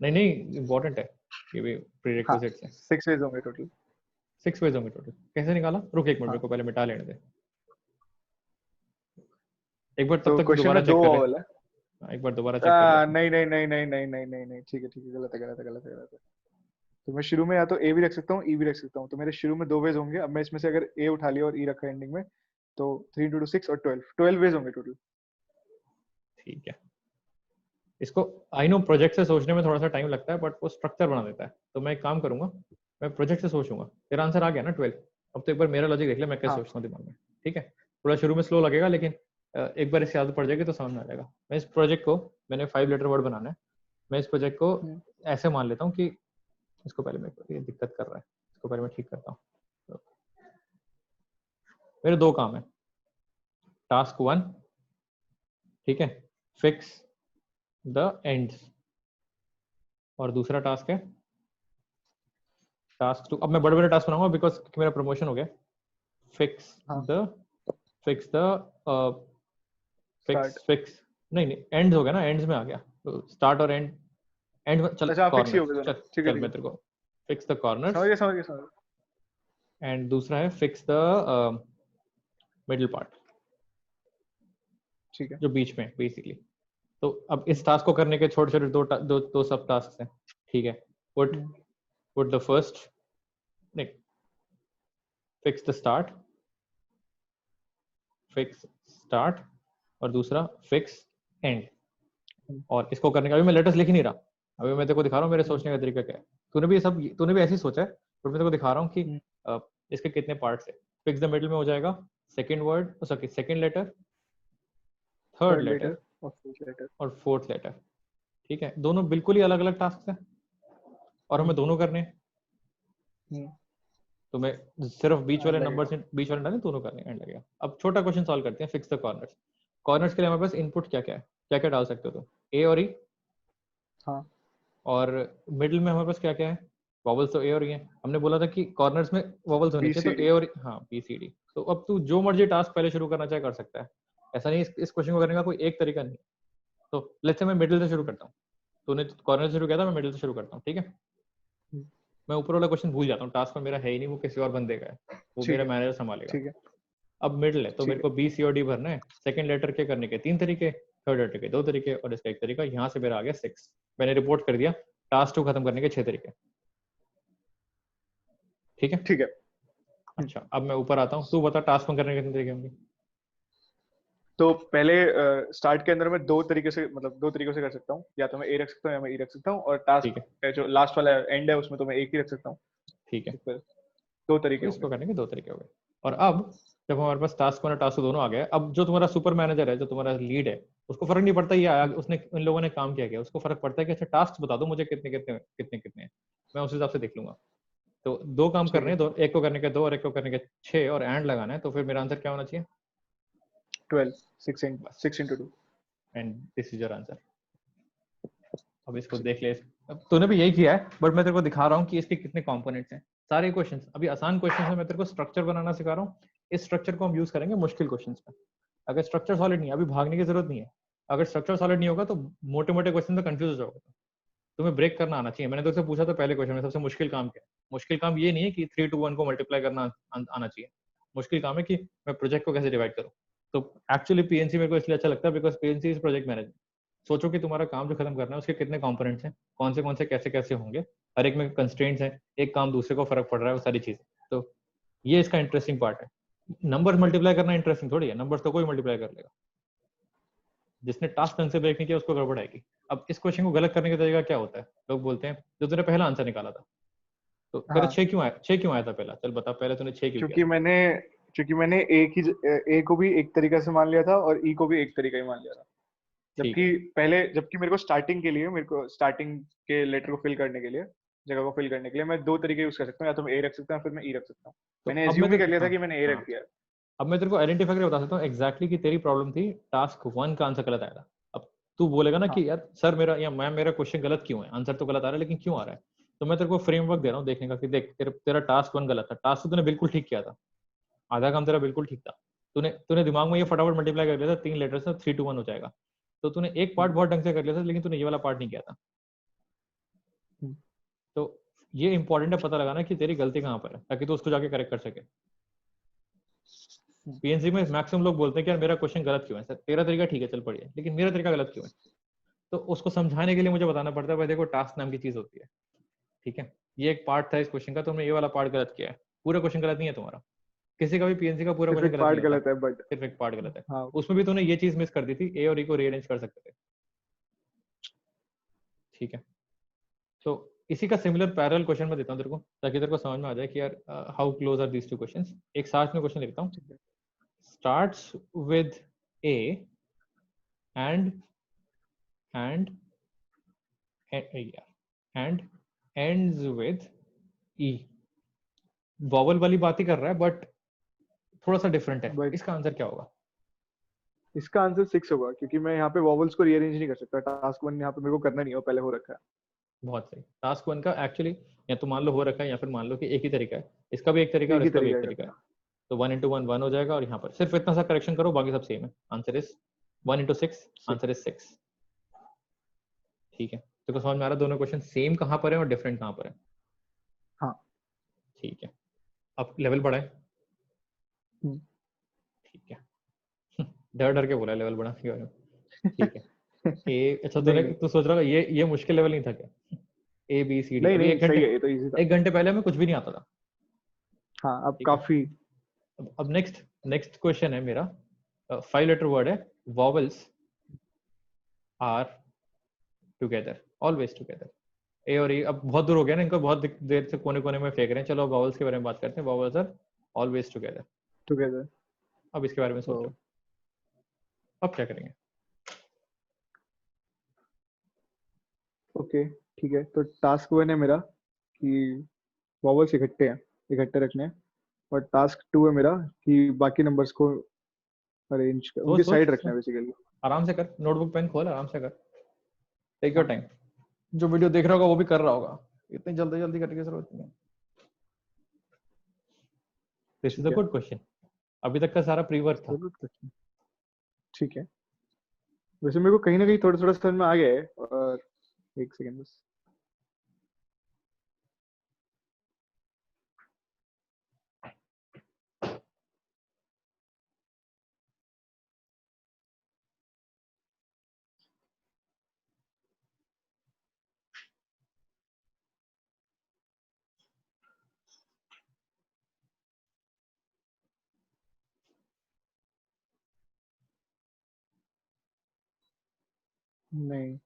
नहीं नहीं, इम्पोर्टेंट है, ये भी हाँ, प्रीरेक्विजिट्स है। 6 वेज होंगे टोटल। 6 वेज होंगे टोटल, कैसे निकाला? रुक 1 मिनट, मेरे हाँ, को पहले मिटा लेने दे एक बार, तब तो तक क्वेश्चन दोबारा में चेक 2 कर ले। वॉवल है। एक बार दोबारा चेक कर लेते हैं। नहीं नहीं नहीं नहीं नहीं नहीं नहीं नहीं, ठीक है, गलत है, गलत है, गलत है, गलत है। तो मैं शुरू में या तो ए भी रख सकता हूँ, ई भी रख सकता हूँ, तो मेरे शुरू में 2 वेज होंगे। अब मैं इसमें से अगर ए उठा लिया और ई रखा एंडिंग में, तो 3 × 2 6 और 12 वेज होंगे टोटल। ठीक है, इसको आई नो प्रोजेक्ट से सोचने में थोड़ा सा टाइम लगता है, बट वो स्ट्रक्चर बना देता है। तो मैं एक काम करूंगा, मैं प्रोजेक्ट से सोचूंगा। तेरा आंसर आ गया ना 12? अब तो एक बार मेरा लॉजिक देख ले, मैं कैसे हाँ सोचता हूँ दिमाग में। ठीक है, थोड़ा शुरू में स्लो लगेगा, लेकिन एक बार इससे आदत पड़ जाएगी तो समझ में आ जाएगा। मैं इस प्रोजेक्ट को, मैंने 5 लेटर वर्ड बनाना है, मैं इस प्रोजेक्ट को ऐसे मान लेता हूँ कि इसको पहले, मेरे को ये दिक्कत कर रहा है, इसको पहले मैं ठीक करता हूँ। तो मेरे 2 काम है, टास्क 1, ठीक है, फिक्स द एंड्स, और दूसरा टास्क है टास्क 2। अब मैं बड़े बड़े टास्क बनाऊंगा बिकॉज मेरा प्रमोशन हो गया। फिक्स हाँ। The fix the start. Fix नहीं नहीं, एंड्स हो गया ना, एंड्स में आ गया, तो स्टार्ट और एंड, एंड चल अच्छा, फिक्स ही हो कॉर्नर, गए दोनों। चल ठीक है, चल ठीक मैं है, तेरे को फिक्स द समझ कॉर्नर्स, गया, समझ गया, समझ गया। एंड दूसरा है फिक्स द मिडिल पार्ट, ठीक है। जो बीच में बेसिकली। तो अब इस टास्क को करने के छोटे छोटे दो सब टास्क हैं। ठीक है, पुट पुट द फर्स्ट, नहीं, fix the start, fix start, और दूसरा फिक्स एंड। और इसको करने का, अभी मैं लेटेस्ट लिख ही नहीं रहा, अभी मैं तेरे को दिखा रहा हूँ मेरे सोचने का तरीका क्या है। तूने भी ऐसे ही सोचा है, पर मैं तेरे को दिखा रहा हूँ कि इसके कितने पार्ट्स है। फिक्स द मिडिल में हो जाएगा second word, sorry second letter, third third letter letter और फोर्थ लेटर। और फोर्थ लेटर। ठीक है, दोनों बिल्कुल ही अलग अलग टास्क हैं और हमें दोनों करने हैं। तो मैं सिर्फ बीच वाले नंबर से, बीच वाले डाले, दोनों करने एंड लगेगा। अब छोटा क्वेश्चन सॉल्व करते हैं, फिक्स द कॉर्नर्स। कॉर्नर्स के लिए हमारे पास इनपुट क्या क्या है, क्या क्या डाल सकते हो तुम? ए और ई। हाँ। और मिडिल में हमारे पास क्या क्या है? वॉवल्स तो ए और ई है, हमने बोला था कि कॉर्नर्स में वॉवल्स होने बी चाहिए, सी तो डी। ए और हाँ बी सी डी। तो अब तू जो मर्जी टास्क पहले शुरू करना चाहे कर सकता है, ऐसा नहीं इस क्वेश्चन को करने का कोई एक तरीका नहीं। तो लेट्स से मैं मिडिल से शुरू करता हूँ, तूने कॉर्नर से शुरू किया था, मैं मिडिल से शुरू करता हूँ। ठीक है, मैं ऊपर वाला क्वेश्चन भूल जाता हूँ, टास्क में मेरा है ही नहीं, वो किसी और बंदे का है, वो ठीक मेरा है, मैनेजर संभालेगा। ठीक है, अब मिडिल है तो ठीक मेरे है, को बी सी और डी भरना है। सेकंड लेटर के करने के 3 तरीके, थर्ड लेटर के 2 तरीके, और इसका 1 तरीका। यहाँ से मेरा आ गया 6। मैंने रिपोर्ट कर दिया टास्क 2 खत्म करने के 6 तरीके। ठीक है, ठीक है। अच्छा अब मैं ऊपर आता हूँ, तू बता टास्क 1 करने के कितने तरीके होंगे? तो पहले स्टार्ट के अंदर मैं 2 तरीके से, मतलब 2 तरीकों से कर सकता हूँ, या तो मैं ए रख सकता हूँ या मैं ई रख सकता हूँ, और ठीक है, टास्क जो लास्ट वाला एंड है उसमें तो मैं एक ही रख सकता हूँ। ठीक है, तो फिर 2 तरीके तो होंगे। इसको करने के 2 तरीके हो गए। और अब जब हमारे पास टास्क 1 और टास्क 2 दोनों आ गए, अब जो तुम्हारा सुपर मैनेजर है, जो तुम्हारा लीड है, उसको फर्क नहीं पड़ता ये उसने इन लोगों ने काम किया गया, उसको फर्क पड़ता है कि अच्छा टास्क बता दो मुझे कितने कितने कितने कितने हैं, मैं उस हिसाब से देख लूंगा। तो 2 काम ठीक करने है। हैं, दो, एक को करने के 2 और एक को करने के 6, और एंड लगाना है, तो फिर मेरा आंसर क्या होना चाहिए? 12, 6 बस, × 2। And this is your answer. अब इसको देख ले। अब तूने भी यही किया है, बट मैं तेरे को दिखा रहा हूँ कि इसके कितने कंपोनेंट्स हैं। सारे क्वेश्चंस अभी आसान क्वेश्चंस में मैं तेरे को स्ट्रक्चर बनाना सिखा रहा हूँ। इस स्ट्रक्चर को हम यूज करेंगे मुश्किल क्वेश्चंस में। अगर स्ट्रक्चर सॉलिड नहीं है, अभी भागने की जरूरत नहीं है। अगर स्ट्रक्चर सॉलिड नहीं होगा तो मोटे मोटे क्वेश्चन में कंफ्यूज हो जाओगे। तुम्हें ब्रेक करना आना चाहिए। मैंने तुझसे पूछा था पहले क्वेश्चन में सबसे मुश्किल काम क्या है। मुश्किल काम ये नहीं है कि 3 to 1 को मल्टीप्लाई करना आना चाहिए। मुश्किल काम है कि मैं प्रोजेक्ट को कैसे डिवाइड करूँ। तो एक्चुअली पीएनसी मेरे को इसलिए अच्छा लगता है because PNC is project management. सोचो कि तुम्हारा काम जो खत्म करना है उसके कितने कंपोनेंट्स हैं, कौन से कैसे कैसे होंगे, हर एक में कंस्ट्रेंट्स हैं, एक काम दूसरे को फर्क पड़ रहा है, वो सारी चीजें। तो ये इसका इंटरेस्टिंग पार्ट है। नंबर्स मल्टीप्लाई करना इंटरेस्टिंग थोड़ी है, नंबर्स तो कोई मल्टीप्लाई कर लेगा। जिसने टास्क ढंग से ब्रेक नहीं किया उसको गड़बड़ आएगी। अब इस क्वेश्चन को गलत करने का तरीका क्या होता है, लोग बोलते हैं जो तूने पहला आंसर निकाला था, तो तेरा हाँ 6 क्यों आया था पहला, चल बता पहले तूने 6 क्यों किया क्योंकि था? मैंने क्योंकि मैंने ए को भी एक तरीका से मान लिया था और ई को भी एक तरीका ही मान लिया था। ठीक है। जबकि मेरे को स्टार्टिंग के लेटर को फिल करने के लिए, जगह को फिल करने के लिए मैं दो तरीके यूज कर सकता हूँ, या तो मैं ए रख सकता हूँ फिर मैं ई रख सकता हूँ। तो मैंने अब मैं एज्यूम ही तेरे कर लिया था हाँ कि मैंने ए हाँ रख दिया। अब मैं तेरे को आइडेंटिफाई करके बता सकता हूँ एग्जैक्टली कि तेरी प्रॉब्लम थी टास्क 1 का आंसर गलत आया था। अब तू बोलेगा ना हाँ कि यार सर मेरा या मैम मेरा क्वेश्चन गलत क्यों है, आंसर तो गलत आ रहा है लेकिन क्यों आ रहा है। तो मैं तेरे को फ्रेमवर्क दे रहा हूँ देखने का कि देख तेरा टास्क 1 गलत था, टास्क 2 तूने बिल्कुल ठीक किया था, आधा काम तेरा बिल्कुल ठीक था। तूने तूने दिमाग में ये फटाफट मल्टीप्लाई कर लिया था, 3 लेटर से 3 to 1 हो जाएगा। तो तूने एक पार्ट हम्म, बहुत ढंग से कर लिया था लेकिन तूने ये वाला पार्ट नहीं किया था। हम्म, तो ये इंपॉर्टेंट है पता लगाना कि तेरी गलती कहाँ पर है ताकि तू उसको जाके करेक्ट कर सके। हम्म, पीएनसी में मैक्सिमम लोग बोलते हैं कि यार मेरा क्वेश्चन गलत क्यों है, सर तेरा तरीका ठीक है चल पड़िए लेकिन मेरा तरीका गलत क्यों है। तो उसको समझाने के लिए मुझे बताना पड़ता है भाई देखो टास्क नाम की चीज होती है, ठीक है। ये एक पार्ट था इस क्वेश्चन का, तुमने ये वाला पार्ट गलत किया है। पूरा क्वेश्चन गलत नहीं है तुम्हारा, किसी का भी पीएनसी का पूरा सिर्फ क्वेश्चन एक गलत पार्ट नहीं होता, गलत है बट सिर्फ एक पार्ट गलत है। हाँ उसमें भी तूने ये चीज मिस कर दी थी, ए और ई को रीअरेंज कर सकते थे, ठीक है। तो इसी का सिमिलर पैरेलल क्वेश्चन मैं देता हूँ तेरे को ताकि तेरे को समझ में आ जाए कि यार how close are these two questions. एक साथ में क्वेश्चन लिखता हूँ। ठीक है। Starts with A and and and ends with E. Vowel वाली बात ही कर रहा है बट थोड़ा सा डिफरेंट है। बट इसका आंसर क्या होगा? इसका आंसर 6 होगा क्योंकि मैं यहाँ पे वॉवल्स को रीअरेंज नहीं कर सकता। टास्क 1 यहाँ पे मेरे को करना नहीं है, वो पहले हो रखा है। बहुत सही। टास्क 1 का एक्चुअली या तो मान लो हो रखा है या फिर मान लो कि एक ही तरीका है, इसका भी एक तरीका है एक और ही इसका भी तरीका एक है तरीका करने है। का। तो 1 into 1 1 हो जाएगा और यहाँ पर सिर्फ इतना सा करेक्शन करो, बाकी सब सेम है। Answer is 1 into 6, 6। Answer is 6, ठीक है। तो समझ में आ रहा है दोनों क्वेश्चन सेम कहाँ पर है और डिफरेंट कहाँ पर है, हाँ। ठीक है। अब लेवल बढ़ाए, हम्म, ठीक है। डर डर के बोला लेवल बढ़ाने के बारे में, ठीक है। ए अच्छा नहीं तूने नहीं तू सोच रहा होगा ये मुश्किल लेवल नहीं था क्या? ए बी सी डी नहीं अभी नहीं, सही है, ये तो इजी था। 1 घंटे पहले हमें कुछ भी नहीं आता था, हाँ अब ठीक है। काफी। अब नेक्स्ट नेक्स्ट क्वेश्चन है मेरा, 5 लेटर वर्ड है। Vowels are together, always together. A और ई अब बहुत दूर हो गया ना, इनको बहुत देर से कोने कोने में फेंक रहे हैं। चलो वॉवल्स के बारे में बात करते हैं। Vowels are always together. Together. अब इसके बारे में ओ सोचो, अब क्या करेंगे? ओके ठीक है, तो टास्क 1 है मेरा कि वॉवल्स इकट्ठे हैं, इकट्ठे रखने हैं। और टास्क 2 है मेरा कि बाकी नंबर्स को अरेंज कर, सोच उनके सोच साइड रखना सोच, है बेसिकली। आराम से कर, नोटबुक पेन खोल आराम से कर, टेक योर हाँ टाइम। जो वीडियो देख रहा होगा वो भी कर रहा होगा, इतनी जल्दी जल्दी करने की जरूरत नहीं है। दिस इज अ ठीक है। Good question. अभी तक का सारा प्री वर्क था। जरूर क्वेश्चन। ठीक है। वैसे मेरे को कहीं ना कहीं थोड़ा थोड़ा समझ में आ गया है, और एक सेकंड बस। नहीं।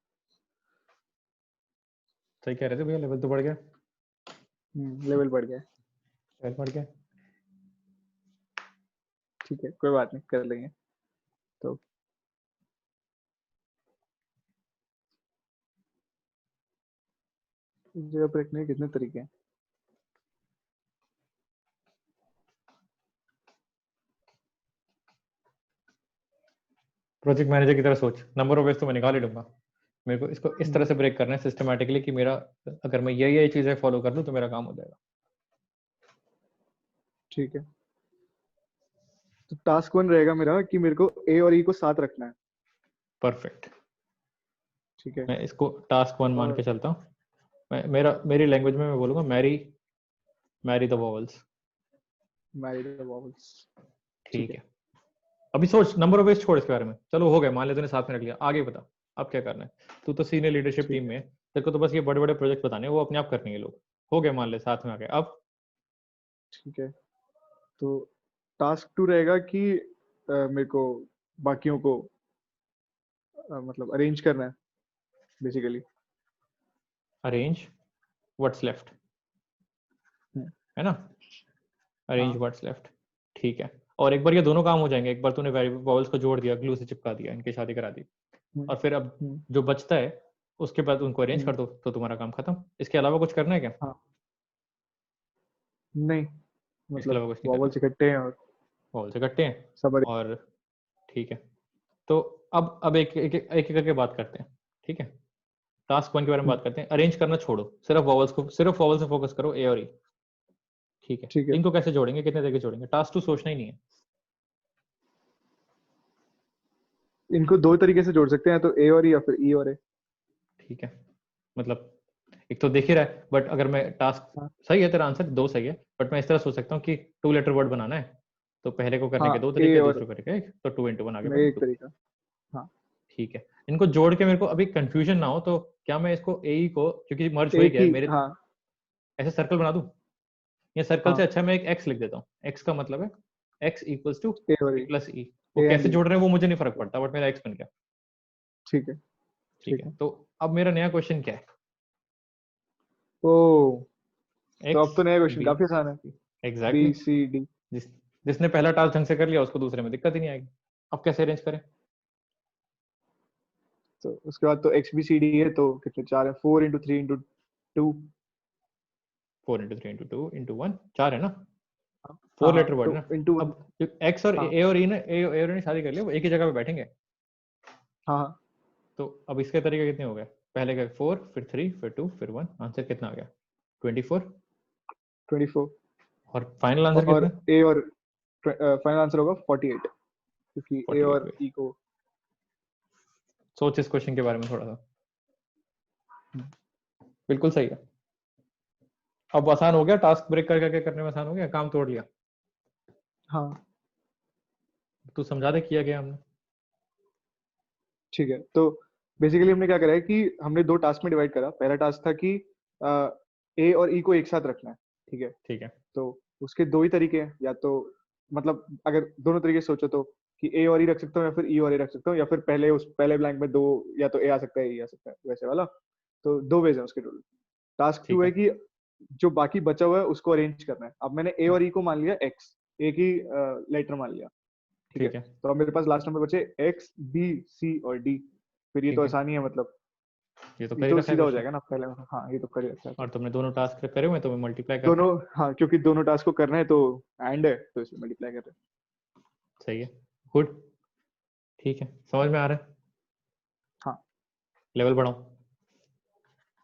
सही कह रहे थे भैया, लेवल तो बढ़ गया, लेवल बढ़ गया है। लेवल बढ़ गया। ठीक है, कोई बात नहीं, कर लेंगे। तो इस जगह पर रखने के कितने तरीके हैं? प्रोजेक्ट मैनेजर की तरह सोच, नंबर ऑफ वेज तो मैं निकाल ही लूंगा। मेरे को इसको इस तरह से ब्रेक करना है सिस्टमैटिकली कि मेरा, अगर मैं ये चीजें फॉलो कर लूँ तो मेरा काम हो जाएगा। ठीक है, तो टास्क 1 रहेगा मेरा कि मेरे को ए और ई को साथ रखना है। परफेक्ट। ठीक है। मैं इसको टास्क 1 मान के और चलता हूँ। मेरी लैंग्वेज में मैं बोलूंगा marry the vowels. Marry the vowels. ठीक ठीक है। है। अभी सोच, नंबर ऑफ वेज छोड़ इसके बारे में, चलो हो गया, मान लिया तूने साथ में रख लिया, आगे बता अब क्या करना है। तू तो सीनियर लीडरशिप ठीक टीम है। में है, तेरे को तो बस ये बड़े बड़े प्रोजेक्ट बताने हैं, वो अपने आप करने हैं लोग। हो गया, मान ले साथ में आ गए। अब ठीक है, तो टास्क 2 रहेगा कि मेरे को बाकियों को मतलब अरेंज करना है बेसिकली। अरेंज व्हाट्स लेफ्ट, है ना? अरेंज हाँ। What's left. ठीक है। और एक बार ये दोनों काम हो जाएंगे, एक बार तूने वॉवल्स को जोड़ दिया, ग्लू से चिपका दिया, इनकी शादी करा दी, हम्म, और फिर अब हम्म, जो बचता है उसके बाद उनको अरेंज हम्म, कर दो, तो तुम्हारा काम खत्म। इसके अलावा कुछ करना है क्या? हाँ। नहीं, इसके मतलब अलावा कुछ नहीं करना। वॉवल्स इकट्ठे हैं और वॉवल्स इकट्ठे हैं सब और ठीक है। तो अब एक करके बात करते हैं, ठीक है? टास्क 1 के बारे में हम्म, बात करते हैं। अरेंज करना छोड़ो, सिर्फ वॉवल्स से फोकस करो, ए और ई। ठीक है। ठीक है। इनको कैसे जोड़ेंगे, कितने तरीके से जोड़ेंगे? टास्क 2 सोचना ही नहीं है। इनको दो तरीके से जोड़ सकते हैं, तो ए और ई या फिर ई और ए। ठीक है। मतलब एक तो देख ही रहा है, बट अगर मैं टास्क, हाँ। सही है तेरा आंसर, दो सही है, बट मैं इस तरह सोच सकता हूँ कि 2 लेटर वर्ड बनाना है, तो पहले को करने हाँ, के 2 ए तरीके, और दूसरे को करने के एक, तो 2 into 1 आगे में बढ़ो एक 2। तरीका। हाँ। ठीक है। इनको जोड़ के मेरे को अभी कंफ्यूजन ना हो, तो क्या मैं इसको ए को, क्योंकि मर्ज हो ही एक गया ही, है मेरे, हाँ। ऐसे सर्कल बना दूं? ये सर्कल से हाँ, अच्छा मैं एक एक्स लिख देता हूँ। एक्स का मतलब है एक्स इक्वल्स टू ए और ए ई, प्लस ई। वो ए एंड कैसे ई। जोड़ रहे हैं वो मुझे नहीं फर्क पड़ता, बट मेरा एक्स बन गया। ठीक है। ठीक ठीक है। है। तो अब मेरा नया क्वेश्चन क्या है? ओ, तो एक्स अब तो नया क्वेश्चन बी, काफी आसान है। Exactly B exactly. C D. जिस जिसने पहला टास्क ढंग से कर लिया उसको दूसरे में दिक्कत ही नहीं आएगी। अब कैसे अरेंज करें? तो उसके बाद तो एक्स बी सी डी है, तो कितने चार है? 4 into 3 into 2। 4 into 3 into 2 into 1, 4 है ना? हाँ 4 लेटर हाँ, वर्ड तो ना। into 1। अब एक्स और हाँ ए और ई ने, ए और ई ने शादी कर लिया, वो एक ही जगह पे बैठेंगे। हाँ हाँ। तो अब इसके तरीके कितने हो गए? पहले का 4, फिर 3, फिर 2, फिर 1, आंसर कितना आ गया? 24। 24। और फाइनल आंसर और कितना? ए और फाइनल आंसर होगा 48, क्योंकि ए 48 और हुए। ई को। सोच इस क्वेश्चन के बारे में थोड़ा सा। बिल्कुल सही है। अब आसान हो गया, टास्क ब्रेक कर करके करने में आसान हो गया, काम तोड़ लिया। हाँ। तू समझा दे, किया गया हमने। ठीक है, तो बेसिकली हमने क्या करा है कि हमने दो टास्क में डिवाइड करा। पहला टास्क था कि ए और ई को एक साथ रखना है। ठीक है। ठीक है। तो उसके दो ही तरीके हैं, या तो मतलब अगर दोनों तरीके से सोचो तो, कि ए और ई रख सकता हूँ या फिर ई और ए रख सकता हूँ, या फिर पहले उस पहले ब्लैंक में दो, या तो ए आ सकता है ई आ सकता है, वैसे वाला। तो दो वेज है उसके टोटल। टास्क 2 ठीक है है। कि जो बाकी बचा हुआ है उसको अरेंज करना है। अब मैंने ए और ई को मान लिया एक्स, एक ही लेटर मान लिया। ठीक है, ठीक है। तो अब मेरे पास लास्ट नंबर बचे एक्स बी सी और डी। फिर ये तो ठीक है। आसानी है, मतलब ये तो ये कर ही तो रखा है सीधा हो क्वेश्चन। जाएगा ना पहले। हाँ, ये तो कर ही रखा है तो। और तुमने दोनों टास्क करे हुए हैं, तो मैं मल्टीप्लाई करके। दोनों, हाँ, क्योंकि दोनों टास्क को करना है तो एंड है, तो इसमें मल्टीप्लाई कर रहे सही है। गुड। ठीक है, समझ में आ रहा है। हैं। हाँ। लेवल बढ़ाऊं?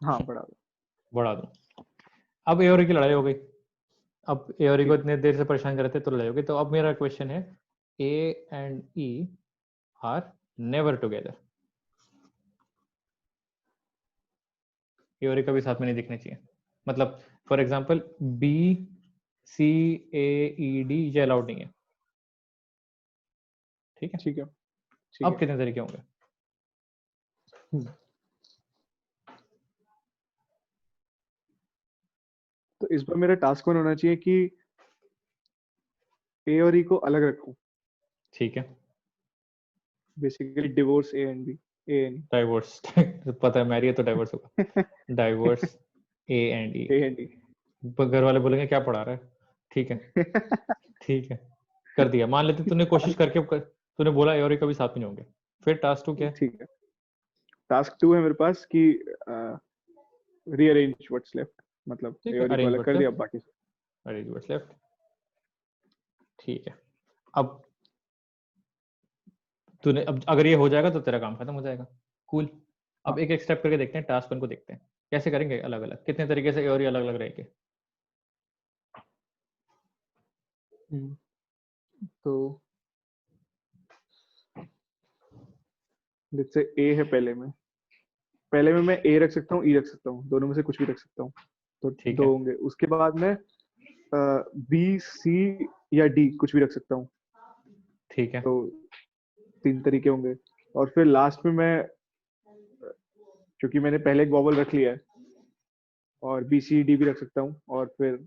हाँ, बढ़ा दो। बढ़ा दूं। अब ए और ई की लड़ाई हो गई। अब ए और ई को ठीक है। इतने देर से परेशान कर रहे थे, तो लड़ाई हो गई। तो अब मेरा क्वेश्चन है, A and E are never together. A और ई कभी साथ में नहीं दिखने चाहिए। मतलब for example B C A E D ये अलाउड नहीं है। ठीक है। ठीक है। ठीक अब है। कितने तरीके होंगे? हम्म, तो इस बार मेरा टास्क वन होना चाहिए कि ए और ई को अलग रखूं। ठीक है। Basically divorce A and B, A and divorce पता है मैरी है तो डाइवोर्स होगा। Divorce A and E. A and E. घर वाले बोलेंगे क्या पढ़ा रहा है। ठीक है। ठीक है। कर दिया, मान लेते तूने कोशिश करके तूने बोला ए और ई कभी साथ में नहीं होंगे। फिर टास्क 2 क्या है? ठीक है, टास्क 2 है मेरे पास कि रीअरेंज व्हाट्स लेफ्ट, मतलब ए ठीक है, और ई को अरेंज अलग व्हाट्स कर दिया, लेफ्ट। बाकी। Arrange what's left. ठीक है। अब तूने, अब अगर ये हो जाएगा तो तेरा काम खत्म हो जाएगा। कूल। अब एक एक स्टेप करके देखते हैं, टास्क 1 को देखते हैं कैसे करेंगे अलग अलग, कितने तरीके से और ये अलग अलग रहेंगे। तो जैसे ए है, पहले में मैं ए रख सकता हूँ, ई रख सकता हूँ, दोनों में से कुछ भी रख सकता हूँ, तो ठीक दो है, होंगे। उसके बाद में बी, सी या डी कुछ भी रख सकता हूँ, ठीक है, तो 3 तरीके होंगे। और फिर लास्ट में मैं, क्योंकि मैंने पहले एक वॉवल रख लिया है, और बी सी डी भी रख सकता हूँ, और फिर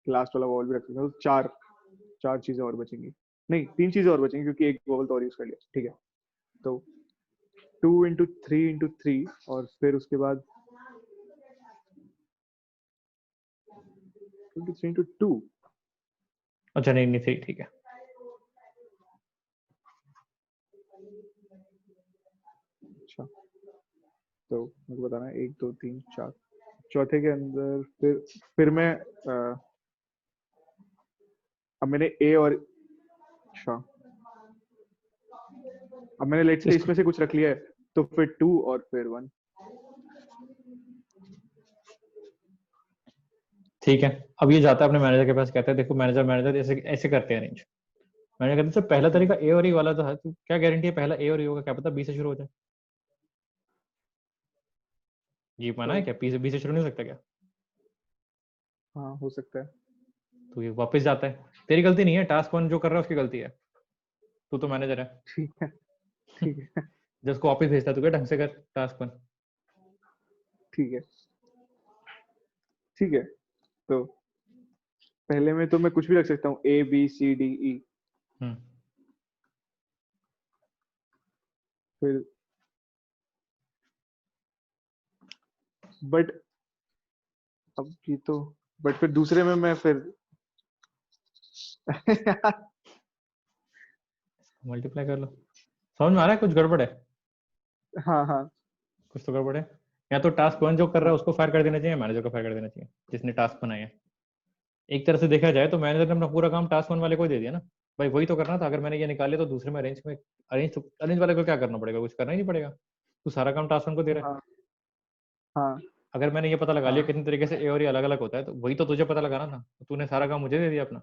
लास्ट वाला वॉवल भी रख सकता हूँ, तो चार चार चीजें और बचेंगी। नहीं, 3 चीजें और बचेंगी, क्योंकि एक वॉवल तो और यूज कर लिया। ठीक है, तो 2 into 3 into 3, और फिर उसके बाद 2 into 3 into 2। अच्छा नहीं नहीं सही, ठीक है। अच्छा, तो मुझे बताना है 1 2 3 4, चौथे के अंदर फिर मैं अब मैंने ए और, अच्छा, अब मैंने लेट से इसको इसमें से कुछ रख लिया है, तो फिर 2 और फिर 1। ठीक है, अब ये जाता है अपने मैनेजर के पास, कहता है देखो मैनेजर मैनेजर ऐसे ऐसे करते हैं अरेंज। मैंने कहता सर पहला तरीका ए और ई वाला तो है, तो क्या गारंटी है पहला ए और ई होगा, क्या पता बी से शुरू हो जाए। ये माना तो है क्या, बी से शुरू नहीं हो सकता क्या? हाँ, हो सकता है। तो ये वापस जाता है, तेरी गलती नहीं है, टास्क 1 जो कर रहा है उसकी गलती है, तू तो मैनेजर है। ठीक है, ठीक है, जब उसको वापस भेजता है तो क्या ढंग से कर टास्क 1। ठीक है, ठीक है। तो पहले में तो मैं कुछ भी रख सकता हूँ, ए बी सी डी ई। हम्म, फिर बट अब ये तो, बट फिर दूसरे में मैं फिर मल्टीप्लाई कर लो। समझ में आ रहा है कुछ गड़बड़ है? हाँ हाँ कुछ तो गड़बड़ है। या तो टास्क 1 जो कर रहा है हाँ उसको फायर कर देना चाहिए, मैनेजर को फायर कर देना चाहिए जिसने टास्क बनाया है। एक तरह से देखा जाए तो मैनेजर ने अपना पूरा काम टास्क 1 वाले को ही दे दिया ना, भाई वही तो करना था। अगर मैंने ये निकाले तो दूसरे में अरेंज वाले को क्या करना पड़ेगा, कुछ करना ही नहीं पड़ेगा, तू सारा काम टास्क 1 को दे रहा है। हाँ हाँ अगर मैंने ये पता लगा लिया हाँ कितने तरीके से ए और ये अलग अलग होता है, तो वही तो तुझे पता लगाना था, तो तूने सारा काम मुझे दे दिया अपना।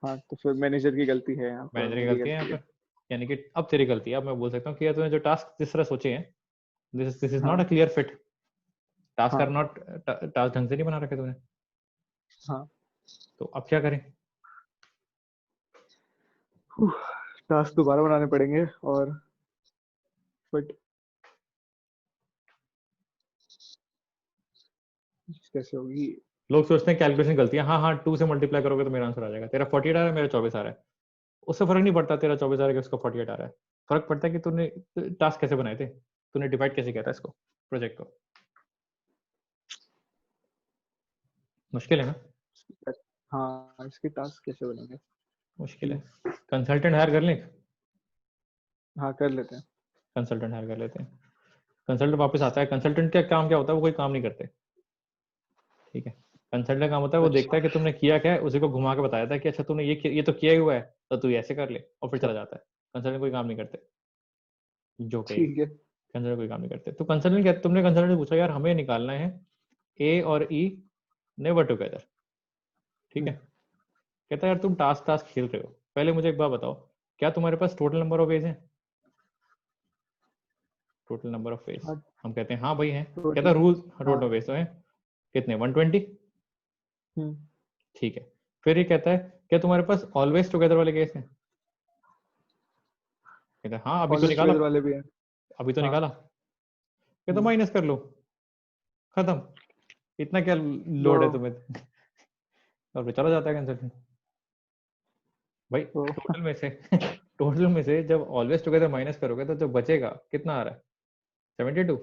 हाँ, तो फिर मैनेजर की गलती है यहाँ पर, मैनेजर की मेरी गलती है यहाँ गलती है। पर, यानी कि अब तेरी गलती है। अब मैं बोल सकता हूँ कि यार तूने जो टास्क जिस तरह सोचे हैं, दिस इज नॉट हाँ a clear fit, task are हाँ नॉट, टास्क ढंग से नहीं बना रखे तूने। हाँ। तो अब क्या करें? टास्क दोबारा बनाने पड़ेंगे, और बट कैसे होगी? लोग सोचते हैं कैलकुलेशन गलती है, हाँ हाँ 2 से मल्टीप्लाई करोगे तो मेरा आंसर आ जाएगा, तेरा 48 आ रहा है मेरा 24 आ रहा है, उससे फर्क नहीं पड़ता तेरा 24 आ रहा है कि उसका 48 आ रहा है। फर्क पड़ता है कि तूने टास्क कैसे बनाए थे, तूने डिवाइड कैसे किया था इसको, प्रोजेक्ट को। मुश्किल है ना? हाँ, इसके टास्क कैसे बनेंगे? मुश्किल है। कंसल्टेंट हायर कर लें? हाँ, कर लेते हैं। कंसल्टेंट हायर कर लेते हैं। कंसल्टेंट वापस आता है, कंसल्टेंट का काम क्या होता है, वो कोई काम नहीं करते, ठीक है। कंसल्टेंट का काम होता है वो देखता अच्छा है कि तुमने किया क्या है, उसी को घुमा के बताया था कि अच्छा तूने ये तो किया ही हुआ है, तो तू ऐसे कर ले, और फिर अच्छा, चला जाता है। कंसल्टेंट कोई काम नहीं करते, जो कहेगी। ठीक है। कंसल्टेंट कोई काम नहीं करते। तो कंसल्टेंट क्या, तुमने कंसल्टेंट से पूछा यार हमें निकालना है ए और ई नेवर टुगेदर, ठीक है। हम्म, कहता है यार तुम टास्क टास्क खेल रहे हो, पहले मुझे एक बात बताओ, क्या तुम्हारे पास टोटल नंबर ऑफ एज है? टोटल नंबर ऑफ एज, हाँ, हम कहते हैं हाँ भाई है, कहता टोटल। है रूल टोटल हाँ। ऑफ एज तो है, कितने 120, हम्म। ठीक है। फिर ये कहता है क्या तुम्हारे पास ऑलवेज टुगेदर वाले केस है? कहता है हाँ अभी तो ऑलवेज निकाला, टुगेदर वाले भी हैं। अभी तो हाँ। निकाला। कहता हम्म। माइनस कर लो, खत्म, इतना क्या तो लोड है तुम्हें? और फिर चला जाता है कंसल्टेंट। भाई तो टोटल में से टोटल में से जब ऑलवेज टुगेदर माइनस करोगे तो जो बचेगा कितना आ रहा है, 72,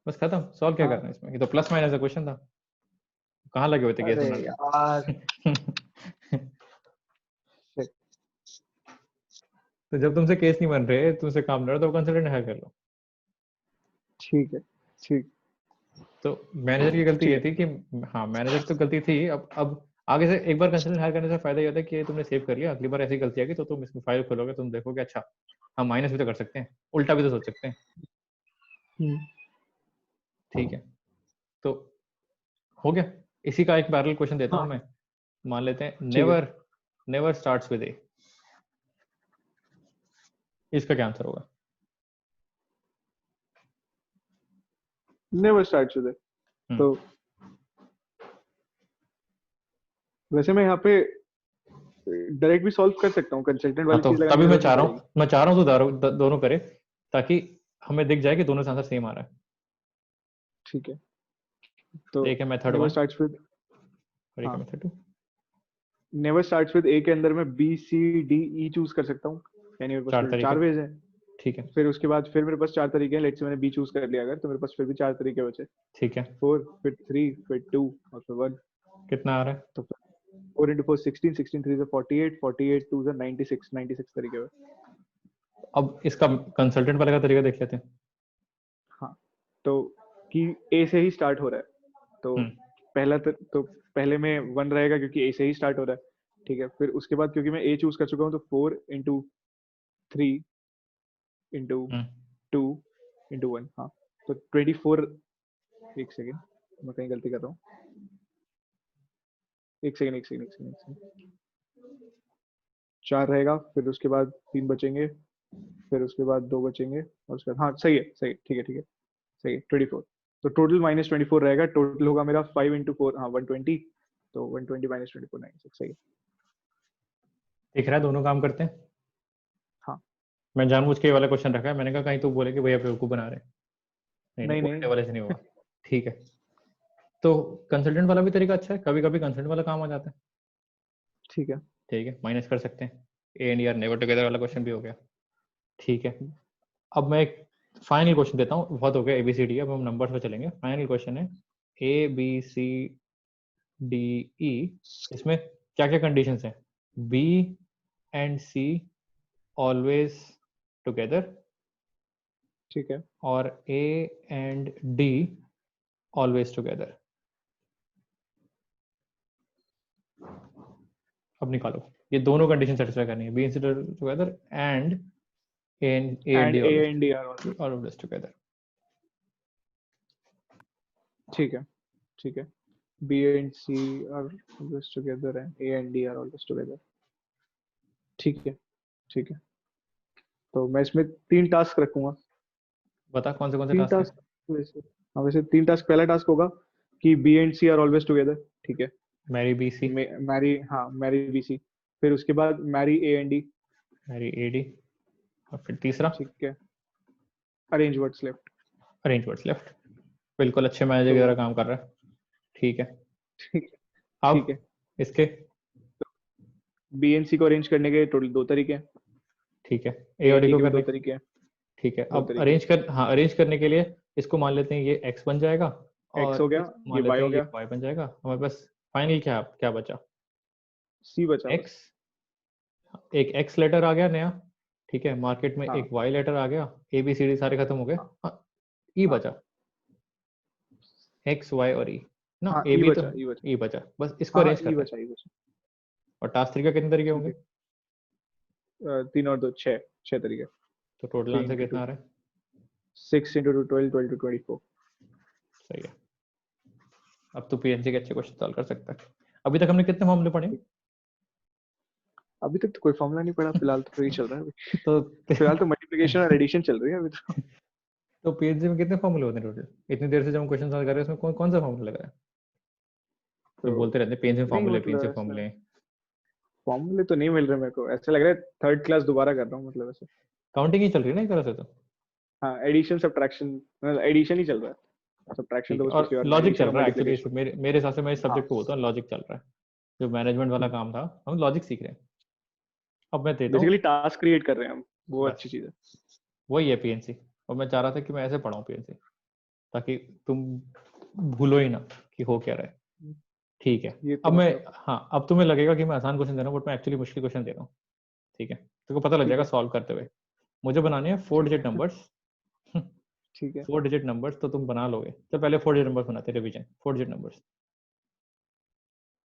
बस खत्म, सॉल्व क्या हाँ। करना है इसमें, ये तो प्लस माइनस का क्वेश्चन था, कहाँ लगे हुए थे केस अरे बनाने यार, में? shit। तो जब तुमसे केस नहीं बन रहे, तुमसे काम नहीं रहा, तो कंसल्टेंट हायर कर लो। ठीक है, ठीक। तो मैनेजर की गलती ठीक ये है। थी कि, हाँ मैनेजर तो गलती थी, अब आगे से एक बार कंसल्टेंट हायर करने से फायदा ये होता है कि तुमने सेव कर लिया, अगली बार ऐसी गलती आएगी तो तुम इसमें फाइल खोलोगे, तुम देखोगे अच्छा हम माइनस भी तो कर सकते हैं, उल्टा भी तो सोच सकते हैं। हम्म। ठीक है, तो हो गया। इसी का एक पैरेलल क्वेश्चन देता हूँ हाँ मैं। मान लेते हैं ठीक है। नेवर स्टार्ट्स विद ए, इसका क्या आंसर होगा? Never start with. हम्म, तो वैसे मैं यहाँ पे डायरेक्ट भी सॉल्व कर सकता हूँ, कंसल्टेंट हाँ वाली तो चीज लगाने की तभी जरूरत नहीं पड़ेगी। मैं चाह रहा हूँ तो दोनों करे, ताकि हमें दिख जाए कि दोनों से आंसर सेम आ रहा है। ठीक है। तो तो एक है मेथड नेवर 1 स्टार्ट्स विद, और एक है हाँ, method 2। Never starts with A के अंदर मैं B C D E choose कर सकता हूँ, यानी मेरे पास चार टोटल तरीके, 4 वेज है। ठीक है। फिर उसके बाद फिर मेरे पास 4 तरीके हैं, लेट्स से मैंने बी चूज कर लिया अगर, तो मेरे पास फिर भी 4 तरीके बचे। ठीक है, 4, फिर 3, फिर 2 और फिर 1। कितना आ रहा है? तो 4 into 4 16, 16 3 से 48, 48 2 से 96, 96 तरीके हुए। अब इसका कंसल्टेंट वाले का तरीका देख लेते हैं। हाँ, तो कि ए से ही स्टार्ट हो रहा है, तो हम्म, तो पहले में 1 रहेगा क्योंकि ए से ही स्टार्ट हो रहा है। ठीक है, फिर उसके बाद क्योंकि मैं ए चूज कर चुका हूँ, तो 4 into 3 into हम्म, 2 into 1। हाँ, तो 24। एक सेकेंड, मैं कहीं गलती कर रहा हूँ। एक सेकेंड, एक सेकेंड, एक सेकेंड, एक सेकेंड। 4 रहेगा, फिर उसके बाद 3 बचेंगे, फिर उसके बाद 2 बचेंगे, और उसके बाद, हाँ सही है, सही है, ठीक है, ठीक है, सही है, 24। तो टोटल -24 रहेगा, टोटल होगा मेरा 5 into 4, हाँ 120। तो 120 -24 96, सही है। दिख रहा है दोनों काम करते हैं। हाँ। मैं जानबूझ के ये वाला क्वेश्चन रखा है, मैंने कहा कहीं तो बोले कि भैया बेवकूफ बना रहे हैं। नहीं नहीं, नहीं उल्टे नहीं। वाले से नहीं होगा। ठीक है, तो कंसल्टेंट वाला भी तरीका अच्छा है, कभी कभी कंसल्टेंट वाला काम आ जाता है। ठीक है। ठीक है, माइनस कर सकते हैं। A and are never together वाला क्वेश्चन भी हो गया। ठीक है, अब मैं एक फाइनल क्वेश्चन देता हूँ, बहुत हो गया ABCD, अब हम नंबर्स पे चलेंगे। फाइनल क्वेश्चन है ABCDE, इसमें क्या क्या कंडीशंस हैं? B and C always together, ठीक है। और A and D always together. अब निकालो, ये दोनों कंडीशन सेटिस्फाई करनी है, B and C together and A and and D A and D are always. Always together. ठीक है। ठीक है। B and C are always together and A and D are always together. ठीक है। ठीक है, तो मैं इसमें 3 टास्क रखूंगा। बता कौन से 3 टास्क है? टास्क वैसे, हाँ वैसे 3 टास्क। पहला टास्क होगा कि B and C are always together. ठीक है। मैरी BC, मैरी, हाँ मैरी बी सी। फिर उसके बाद marry A and D. Marry AD, और फिर तीसरा ठीक है। Arrange what's left. Arrange words left. बिल्कुल, अच्छे मैनेजर तो की तरह काम कर रहा है। ठीक है, ठीक है। ठीक है। अब इसके, बी एंड सी को अरेंज करने के टोटल 2 तरीके हैं। ठीक है, ए ए और एंड डी डी को के भी 2 करने, तरीके हैं। ठीक है, 2 अब तरीके हैं। हाँ अरेंज करने के लिए इसको मान लेते हैं ये x बन जाएगा, एक्स हो और गया, इसको ये मान लेते वाई हैं हो ये गया, y बन जाएगा। हमारे पास फाइनल क्या क्या बचा? सी बचा x, बस। एक x लेटर आ गया नया, ठीक है, मार्केट में हाँ एक y लेटर आ गया, ABCD सारे खत्म हो गए। हाँ हाँ, ई हाँ बचा, x y और e ना, हाँ, ए ई बी तो बचा, ई बचा। e बचा, बस इसको हाँ हाँ, अरेंज ई करना है। बचा, ई बचा। और टास्क तरीका कितने तरीके ठीक होंगे? है। 3 और 2 6, 6 तरीके। तो टोटल 3 आंसर into कितना 2 आ रहा है? 6 into 2 12, 12 to 24। सही है, अब तो PNC के अच्छे क्वेश्चन सॉल्व कर सकता है। अभी तक हमने कितने मामले पढ़े? अभी तक तो कोई फॉर्मूला नहीं पड़ा, फिलहाल तो यही चल रहा है अभी। तो फिलहाल तो मल्टीप्लिकेशन और एडिशन चल रही है अभी तो। तो PNC में कितने फॉर्मूले होते हैं टोटल? इतनी देर से जब हम क्वेश्चन सॉल्व कर रहे हैं, उसमें कौन सा फॉर्मूला लग रहा है? तो जो बोलते रहते हैं PNC नहीं फॉर्मूले, मतलब PNC ऐसा फॉर्मूले। फॉर्मूले तो नहीं मिल रहे मेरे को, ऐसा लग रहा है थर्ड क्लास दोबारा कर रहा हूँ मतलब ऐसे। काउंटिंग ही चल रही है ना एक तरह से तो। हाँ, एडिशन सब्ट्रैक्शन, मतलब एडिशन ही चल रहा है, सब्ट्रैक्शन ठीक तो है, बस और पिछली बार में, लॉजिक एडिशन चल और रहा है एक्चुअली, मल्टीप्लिकेशन। मेरे मेरे हिसाब से मैं इस हाँ। सब्जेक्ट को बोलता हूँ लॉजिक चल रहा है। जो मैनेजमेंट वाला काम था, हम लॉजिक सीख रहे हैं। अब मैं देता बेसिकली हूँ, टास्क क्रिएट कर रहे हैं हम, वो अच्छी बस चीज है। वही है PNC। और मैं चाह रहा था कि मैं ऐसे पढ़ाऊँ PNC, ताकि तुम भूलो ही ना कि हो क्या रहा है। ठीक है, ये अब तो मैं, मतलब। हाँ अब तुम्हें लगेगा कि मैं आसान क्वेश्चन दे रहा हूँ, बट मैं एक्चुअली मुश्किल क्वेश्चन दे रहा हूँ। ठीक है, तुमको पता लग ठीक जाएगा है। सॉल्व करते हुए। मुझे बनाने हैं फोर ठीक डिजिट है। नंबर्स। ठीक है। 4 डिजिट नंबर्स तो तुम बना लोगे, तो पहले 4 डिजिट नंबर्स बनाते हैं, रिवीजन 4 डिजिट नंबर्स।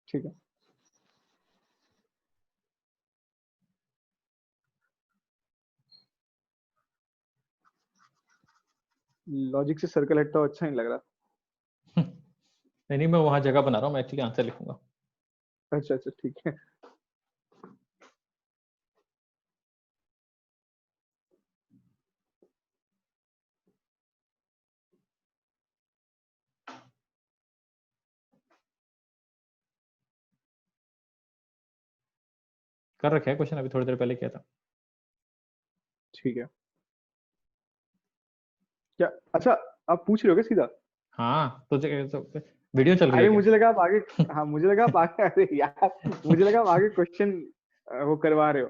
ठीक है। लॉजिक से सर्कल हटता हुआ अच्छा नहीं लग रहा। नहीं मैं वहां जगह बना रहा हूँ, मैं एक्चुअली आंसर लिखूंगा। अच्छा अच्छा ठीक है। कर रखे है क्वेश्चन, अभी थोड़ी देर पहले किया था। ठीक है क्या? अच्छा आप पूछ रहे हो क्या सीधा? हाँ तो वीडियो चल रही है अरे क्या? मुझे लगा आप आगे, हाँ मुझे लगा आप आगे, अरे यार मुझे लगा आप आगे क्वेश्चन वो करवा रहे हो,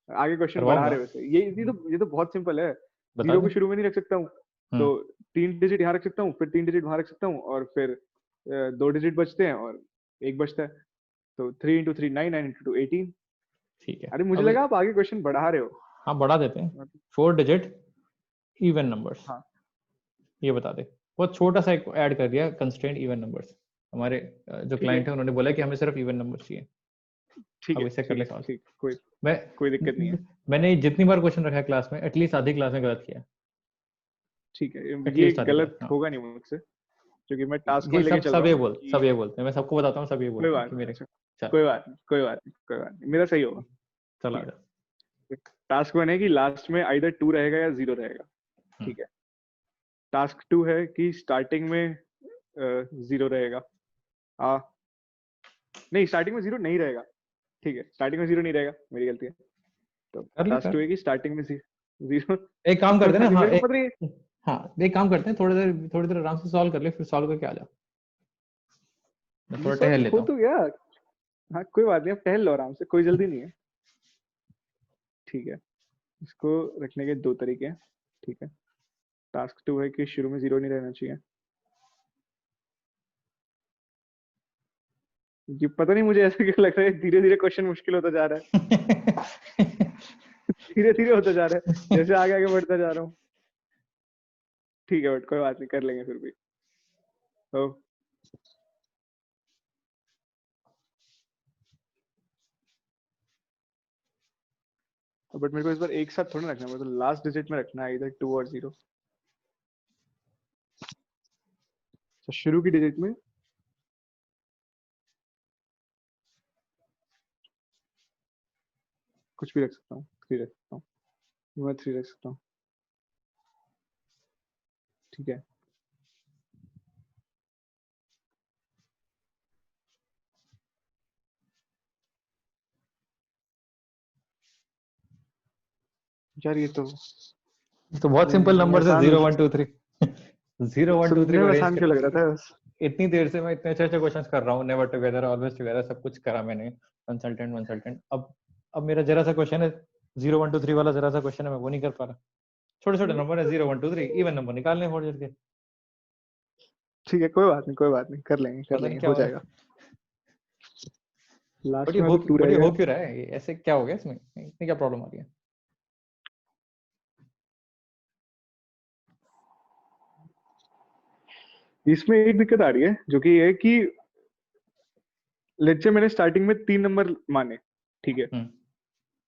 आगे क्वेश्चन बढ़ा करवाऊंगा। रहे हो। वैसे ये तो बहुत सिंपल है। बता जीरो को दे। शुरू में नहीं रख सकता हूँ, हम्म। तो 3 डिजिट यहाँ रख सकता हूँ, फिर 3 डिजिट वहां रख सकता हूँ, और फिर 2 डिजिट बचते हैं और एक बचता है। तो 3 × 3 9, 9 × 2 18। ठीक है अरे मुझे अब। लगा आप आगे क्वेश्चन बढ़ा रहे हो। हाँ बढ़ा देते हैं। 4 डिजिट इवन नंबर्स, हाँ ये बता दे। बहुत छोटा सा एक ऐड कर दिया, कंस्ट्रेंट इवन नंबर्स। हमारे जो ठीक है क्लाइंट है उन्होंने बोला कि हमें सिर्फ इवन नंबर चाहिए। ठीक है अब इससे कर ठीक ले है सॉल्व। ठीक, कोई मैं कोई दिक्कत नहीं है। मैंने जितनी बार क्वेश्चन रखा है क्लास में, एटलीस्ट आधी क्लास में गलत किया है। ठीक है, ये एटलीस्ट आधी क्लास, गलत हाँ। होगा नहीं मुझसे, क्योंकि मैं टास्क ये वन लेके चल रहा हूँ सब कि ये बोलते हैं, मैं सबको बताता हूँ, सब ये कोई बोलते हैं बात कि नहीं। मेरे। अच्छा चल। कोई बात नहीं, कोई बात नहीं, कोई बात नहीं, मेरा सही होगा। चल आ ठीक जा। है, टास्क वन है कि लास्ट में आइदर 2 रहेगा या 0 रहेगा। हम्म। ठीक है, टास्क टू है कि स्टार्टिंग में 0 रहेगा। हाँ, नहीं स्टार्टिंग में 0 नहीं रहेगा। ठीक है, स्टार्टिंग में 0 नहीं रहेगा, मेरी गलती है। तो कर ले टास्क टू कर। है कि स्टार्टिंग में 0। एक काम कोई करते हैं बात ना, नहीं, हाँ मेरे को पता नहीं। हाँ एक काम करते हैं, थोड़ी देर आराम से सॉल्व कर ले, फिर सॉल्व करके आ जा। मैं ये थोड़ा टहल सॉल्व लेता हो हूँ। तो गया। हाँ कोई बात नहीं, आप टहल लो आराम से, कोई जल्दी नहीं है। ठीक है, इसको रखने के 2 तरीके हैं। ठीक है, टास्क टू है कि शुरू में 0 नहीं रहना चाहिए। ये पता नहीं मुझे ऐसा क्यों लग रहा है, धीरे धीरे क्वेश्चन मुश्किल होता जा रहा है। धीरे धीरे होता जा रहा है, जैसे आगे आगे बढ़ता जा रहा हूँ। ठीक है बट कोई बात नहीं, कर लेंगे फिर भी। तो बट मेरे को इस बार एक साथ थोड़ा रखना है, मतलब लास्ट डिजिट में रखना है, इधर 2 और 0। तो शुरू की डिजिट में कुछ भी रख सकता हूँ, 3 रख सकता हूँ, मैं 3 रख सकता हूँ। ठीक है, यार ये तो तो बहुत सिंपल नहीं नंबर है, आसान, 0 1 2 3। 0 1 2 3 सुनने को में अरेंज आसान कर। क्यों लग रहा था बस। इतनी देर से मैं इतने अच्छे अच्छे क्वेश्चंस कर रहा हूँ, नेवर टुगेदर, ऑलवेज टुगेदर, सब कुछ करा मैंने, कंसल्टेंट कंसल्टेंट। अब मेरा जरा सा क्वेश्चन है, 0 1 2 3 वाला जरा सा क्वेश्चन है, मैं वो नहीं कर पा रहा। छोटे छोटे नंबर है, 0 1 2 3 इवन नंबर निकालने फोड़ जोड़ के। ठीक है कोई बात नहीं, कोई बात नहीं, कर पता नहीं लेंगे, क्या हो हो रहा जाएगा। है। लास्ट में अभी 2 बट ये रहेगा। हो क्यों रहा है, ये ऐसे क्या हो गया इसमें, इतनी क्या प्रॉब्लम आ रही है? इसमें एक दिक्कत आ रही है, जो कि ये है कि लेट्स से मैंने स्टार्टिंग में 3 नंबर माने। ठीक है, हम्म।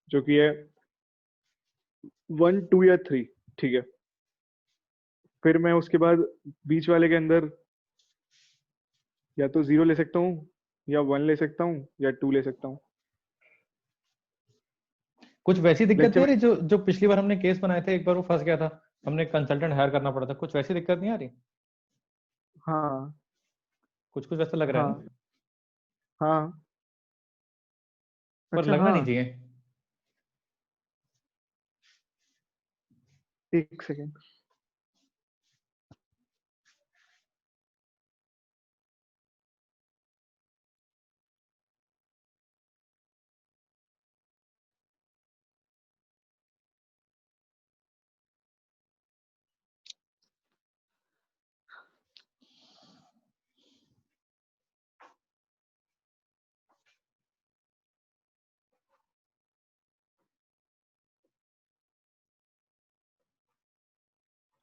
जो कि है 1 2 या 3। ठीक है, फिर मैं उसके बाद बीच वाले के अंदर या तो 0 ले सकता हूँ, या 1 ले सकता हूँ, या 2 ले सकता हूँ। कुछ वैसी दिक्कत लेट्स से नहीं आ रही जो जो पिछली बार हमने केस बनाए थे, एक बार वो फंस गया था, हमने कंसल्टेंट हायर करना पड़ा था, कुछ वैसी दिक्कत नहीं आ रही? हाँ कुछ कुछ वैसा लग रहा है ना? हाँ हाँ। पर अच्छा लगना हाँ, नहीं चाहिए। एक सेकेंड।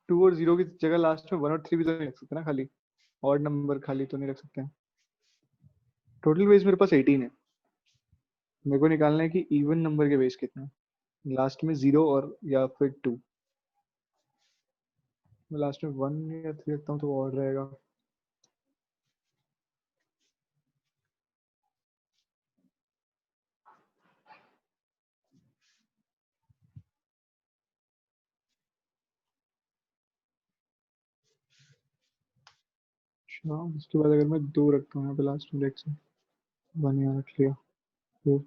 2 और 0 की जगह लास्ट में 1 और 3 भी तो नहीं रख सकते ना, खाली और नंबर खाली तो नहीं रख सकते हैं। टोटल बेस मेरे पास 18 है, मेरे को निकालना है कि इवन नंबर के बेस कितने हैं। लास्ट में 0 और या फिर 2। मैं लास्ट में 1 या 3 रखता हूँ तो और रहेगा। हाँ, उसके बाद अगर मैं 2 रखता हूँ यहाँ पे लास्ट में, से 1 यहाँ रख लिया, फिर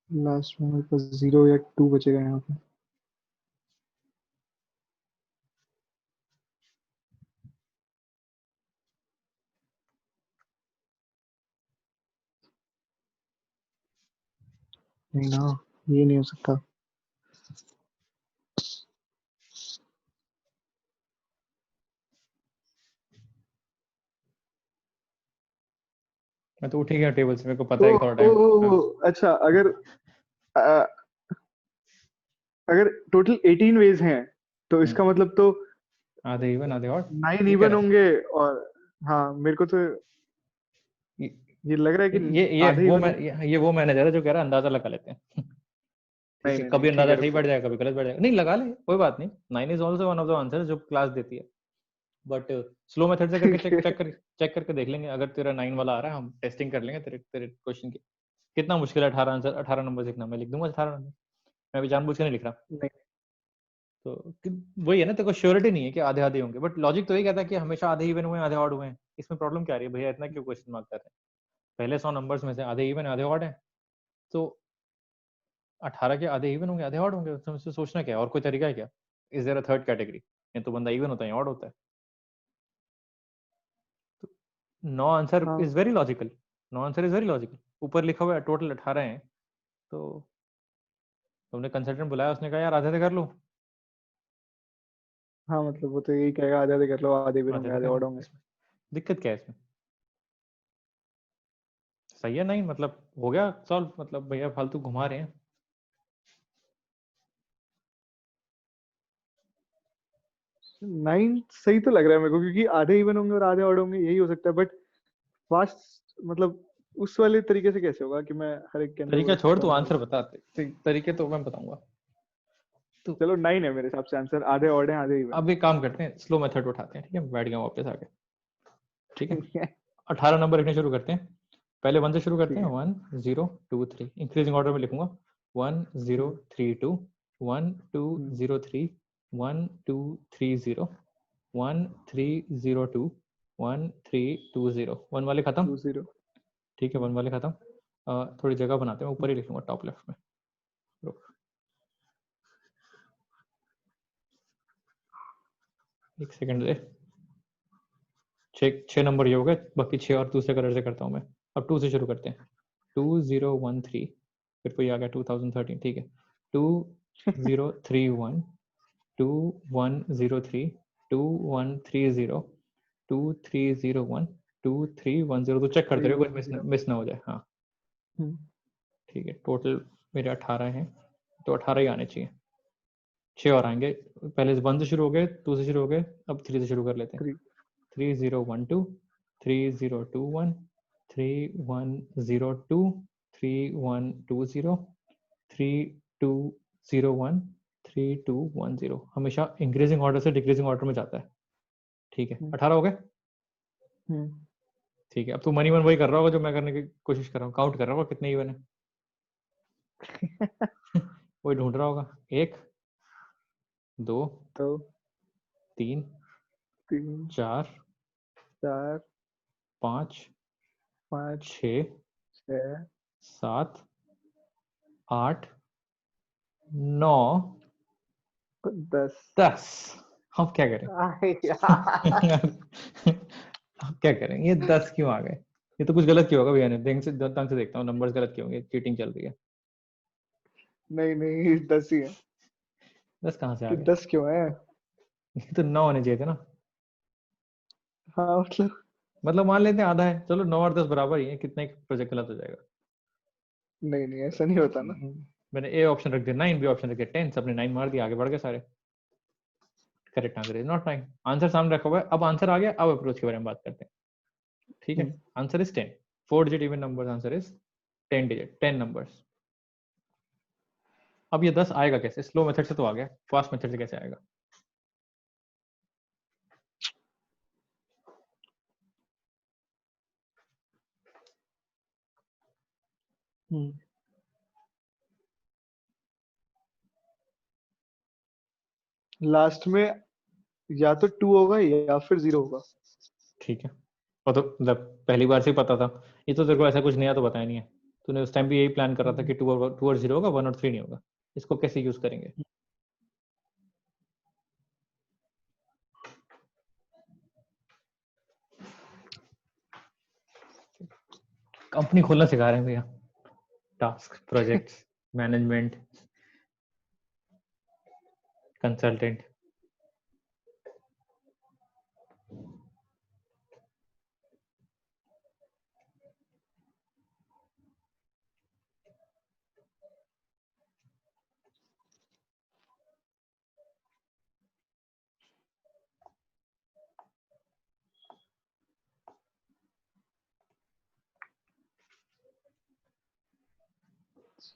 लास्ट में मेरे पास 0 या 2 बचेगा यहाँ पे। नहीं ना, ये नहीं हो सकता। मैं तो उठ ही गया टेबल से, मेरे को पता ओ है कि थोड़ा ओ टाइम। हाँ। ओ, अच्छा, अ, अगर टोटल 18 वेज हैं तो हम्म, इसका मतलब तो आधे इवन आधे ऑड। 9 ये कह इवन रहा होंगे। और हाँ, मेरे को तो है ये लग रहा है कि आधे इवन होंगे। ये वो मैनेजर है जो कह रहा है अंदाजा लगा लेते हैं। ठीक नहीं है, नहीं नहीं, कभी ठीक अंदाजा है, सही रुको। बैठ जाएगा, कभी गलत बैठ जाएगा, नहीं लगा ले कोई बात नहीं। 9 is also one of the answer जो क्लास देती है। बट स्लो मेथड से करके ठीक है। चेक करके देख लेंगे। अगर तेरा 9 वाला आ रहा है, हम टेस्टिंग कर लेंगे तेरे तेरे क्वेश्चन की। कितना मुश्किल है 18 आंसर, 18 नंबर लिखना? मैं लिख दूंगा 18 नंबर। मैं अभी जानबूझ के नहीं लिख रहा। नहीं। तो वही है ना, तेरे को श्योरिटी नहीं है कि आधे आधे होंगे, बट लॉजिक तो यही कहता है कि हमेशा आधे इवन हुए हैं, आधे ऑड हुए हैं। इसमें प्रॉब्लम क्या आ रही है भैया? इतना क्यों क्वेश्चन मार्क कर रहे हैं? पहले 100 नंबर्स में से आधे इवन आधे ऑड है, तो 18 के आधे इवन होंगे आधे ऑड होंगे। उसमें से सोचना क्या है? और कोई तरीका है क्या? Is there a third category? या तो बंदा इवन होता है या ऑड होता है। नो आंसर हाँ is very logical. No answer is very logical. ऊपर लिखा हुआ है टोटल 18 है, तो तुमने कंसल्टेंट बुलाया, उसने कहा यार आधे आधे कर लो। हाँ, मतलब वो तो यही कहेगा, आधे आधे कर लो, आधे इवन आधे होंगे, आधे आधे कर लो। ऑड होंगे। इसमें दिक्कत क्या है इसमें? सही है नहीं, मतलब हो गया सॉल्व। मतलब भैया फालतू घुमा रहे हैं। 9 सही तो लग रहा है मेरे को, क्योंकि आधे इवन होंगे और आधे ऑड होंगे, यही हो सकता है। बट फास्ट मतलब उस वाले तरीके से कैसे होगा कि मैं हर एक के अंदर वो तरीका रख छोड़, सकता तू हूँ आंसर नंबर। बता। तरीके तो मैं बताऊंगा। तो चलो, 9 है मेरे हिसाब से आंसर, आधे ऑड है, आधे इवन अब एक काम करते हैं, स्लो मेथड उठाते हैं। ठीक है, बैठ गया वापस आके। ठीक है, है। ठीक है। 18 नंबर लिखने शुरू करते हैं। पहले 1 से शुरू करते ठीक हैं। है। 1 0 2 3, इंक्रीजिंग ऑर्डर में लिखूंगा। 1 0 हम्म, 3 2, 1 2 हम्म, 0 3, 1 2 3 0, 1 3 0 2, 1 3 2 0। 1 वाले खत्म। 2 0। ठीक है, 1 वाले खत्म। थोड़ी जगह बनाते हैं, ऊपर ही लिखूंगा टॉप लेफ्ट में। रुक, एक सेकंड दे। 6 नंबर ये हो गए, बाकी 6 और दूसरे कलर से करता हूँ मैं। अब 2 से शुरू करते हैं। 2013, फिर कोई आ गया 2013। ठीक है, 2031, 2103, 2130, 2301, 2310। तो चेक करते रहो, 3 1 0। मिस ना हो जाए। हाँ ठीक है, टोटल मेरे 18 हैं, तो 18 ही आने चाहिए। 6 और आएंगे। पहले 1 से शुरू हो गए, 2 से शुरू हो गए, अब 3 से शुरू कर लेते हैं। 3। 3012, 3021, 3102, 3120, 3201, 3210। हमेशा इंक्रीजिंग ऑर्डर से डिक्रीजिंग ऑर्डर में जाता है। ठीक है, 18 हो गए। ठीक है, अब तो मनी मन वही कर रहा होगा जो मैं करने की कोशिश कर रहा हूँ, काउंट कर रहा होगा कितने इवन है। वही ढूंढ रहा होगा। 1 2 तो 3 3 4 4 5 5 6 6 7 8 9 10। 10। हम क्या करें? अरे यार। अब क्या करें? ये 10 क्यों आ गए? ये तो कुछ गलत क्यों होगा भैया ने? ढंग से देखता हूँ, नंबर्स गलत क्यों होंगे? चीटिंग चल रही है। नहीं नहीं, 10 ही है। 10 कहाँ से आ कि गए? 10 क्यों है? ये तो 9 होने चाहिए थे ना। हाँ, मतलब मतलब मान लेते हैं आधा है, चलो 9 और 10 बराबर ही है, कितना एक प्रोजेक्ट गलत हो जाएगा। नहीं नहीं, ऐसा नहीं होता ना। मैंने ए ऑप्शन रख दिया, 9 बी ऑप्शन रख दिया 10, सबने 9 मार दिया, आगे बढ़ गए सारे। Correct answer is not 9। Answer सामने रखा हुआ है, अब आंसर आ गया, अब अप्रोच के बारे में बात करते हैं। ठीक है, hmm, answer is 10। 4 digit even number, answer is 10 digit, 10 numbers. अब ये 10 आएगा कैसे? स्लो मेथड से तो आ गया, फास्ट मेथड से कैसे आएगा? हम्म। लास्ट में या तो 2 होगा या फिर 0 होगा। ठीक है, और तो मतलब पहली बार से ही पता था, ये तो तेरे को ऐसा कुछ नया तो बताया नहीं है, तूने उस टाइम भी यही प्लान कर रहा था कि 2 और 0 होगा, 1 और 3 नहीं होगा, इसको कैसे यूज करेंगे? कंपनी खोलना सिखा रहे हैं भैया, टास्क, प्रोजेक्ट्स, मैनेजमेंट, कंसल्टेंट।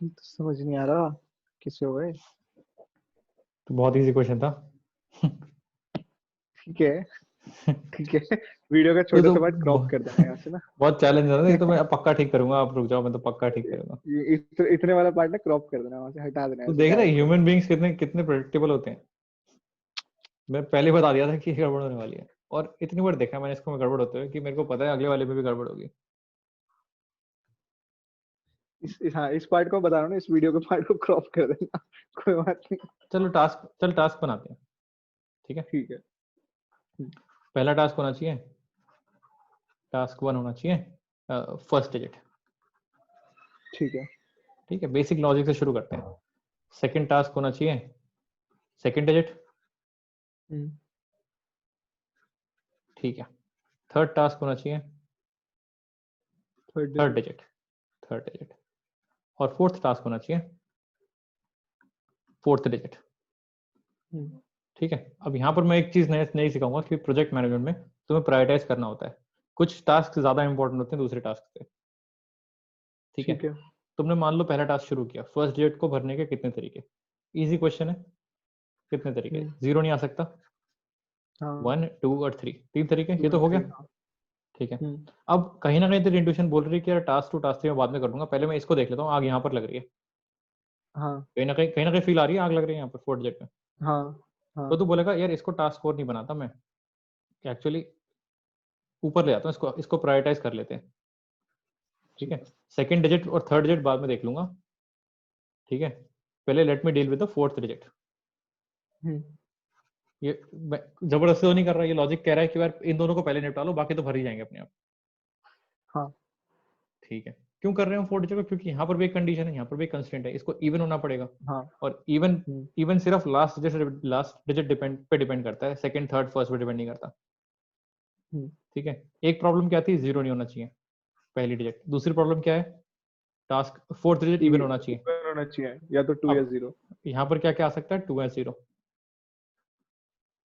तो समझ नहीं आ रहा किससे हो गए। तो बहुत इजी क्वेश्चन था। ठीक है, ठीक है। वीडियो का ये छोटा तो सा पार्ट क्रॉप कर देना यहाँ से ना। बहुत चैलेंज है ना, ये तो मैं पक्का ठीक करूंगा, आप रुक जाओ, मैं तो पक्का ठीक करूंगा। इतने वाला पार्ट ना क्रॉप कर देना, वहां से हटा देना तो ऐसे देख रहे डायरेक्ट। ह्यूमन बीइंग्स कितने कितने प्रेडिक्टेबल होते हैं। मैं पहले बता दिया था कि ये गड़बड़ होने वाली है, और इतनी बार देखा मैंने इसको में गड़बड़ होते हुए कि मेरे को पता है अगले वाले में भी गड़बड़ होगी। हाँ, इस पार्ट को बता रहा हूँ ना, इस वीडियो के पार्ट को क्रॉप कर देना। कोई बात नहीं। चल टास्क बनाते हैं, ठीक है। ठीक है। हम्म, पहला टास्क होना चाहिए, टास्क 1 होना चाहिए, फर्स्ट डिजिट। ठीक है। ठीक है, बेसिक लॉजिक से शुरू करते हैं। सेकंड टास्क होना चाहिए सेकंड डिजिट। हम्म, ठीक है, थर्ड टास्क होना चाहिए third third digit. Digit, third digit. और फोर्थ टास्क होना चाहिए फोर्थ डिजिट। हम्म, ठीक है, अब यहाँ पर मैं एक चीज नई नई सिखाऊंगा कि प्रोजेक्ट मैनेजमेंट में तुम्हें प्रायोरिटाइज करना होता है। कुछ टास्क ज्यादा इंपॉर्टेंट होते हैं दूसरे टास्क से। ठीक है, ठीक है। तुमने मान लो पहला टास्क शुरू किया, फर्स्ट डिजिट को भरने के कितने तरीके? इजी क्वेश्चन है, कितने तरीके? हम्म, जीरो नहीं आ सकता, हाँ, 1 2 और 3, 3 तरीके, 2 ये तो और हो गया। 3, हाँ। ठीक है, हम्म, अब कहीं ना कहीं तेरी इंट्यूशन बोल रही है कि यार टास्क 2 टास्क 3 मैं बाद में कर लूंगा, पहले मैं इसको देख लेता हूँ, आग यहाँ पर लग रही है। हाँ, कहीं ना कहीं फील आ रही है, आग लग रही है यहाँ पर फोर्थ डिजिट में। हाँ, तो हाँ। तू बोलेगा यार इसको टास्क 4 नहीं बनाता मैं, एक्चुअली ऊपर ले आता हूँ, इसको इसको प्रायोरिटाइज कर लेते हैं। ठीक ठीक है, है। सेकंड डिजिट और थर्ड डिजिट बाद में देख लूंगा। ठीक है, पहले let me deal with the fourth digit. Hmm, ये मैं जबरदस्ती तो नहीं कर रहा, ये लॉजिक कह रहा है कि यार इन दोनों को पहले निपटा लो, बाकी तो भर ही जाएंगे अपने आप। हाँ, ठीक है, क्यों कर रहे हो फोर्थ डिजिट को? क्योंकि यहाँ पर भी एक कंडीशन है, यहाँ पर भी कंस्टेंट है, इसको इवन होना पड़ेगा। हाँ। और इवन हम्म, इवन सिर्फ लास्ट डिजिट डिपेंड करता है, सेकंड थर्ड फर्स्ट पे डिपेंड नहीं करता। हम्म। ठीक है, एक प्रॉब्लम क्या थी, जीरो नहीं होना चाहिए पहली डिजिट। दूसरी प्रॉब्लम क्या है, टास्क फोर्थ डिजिट इवन होना चाहिए। इवन होना चाहिए, या तो 2 या अब 0। यहाँ पर क्या क्या आ सकता है, 2 या 0।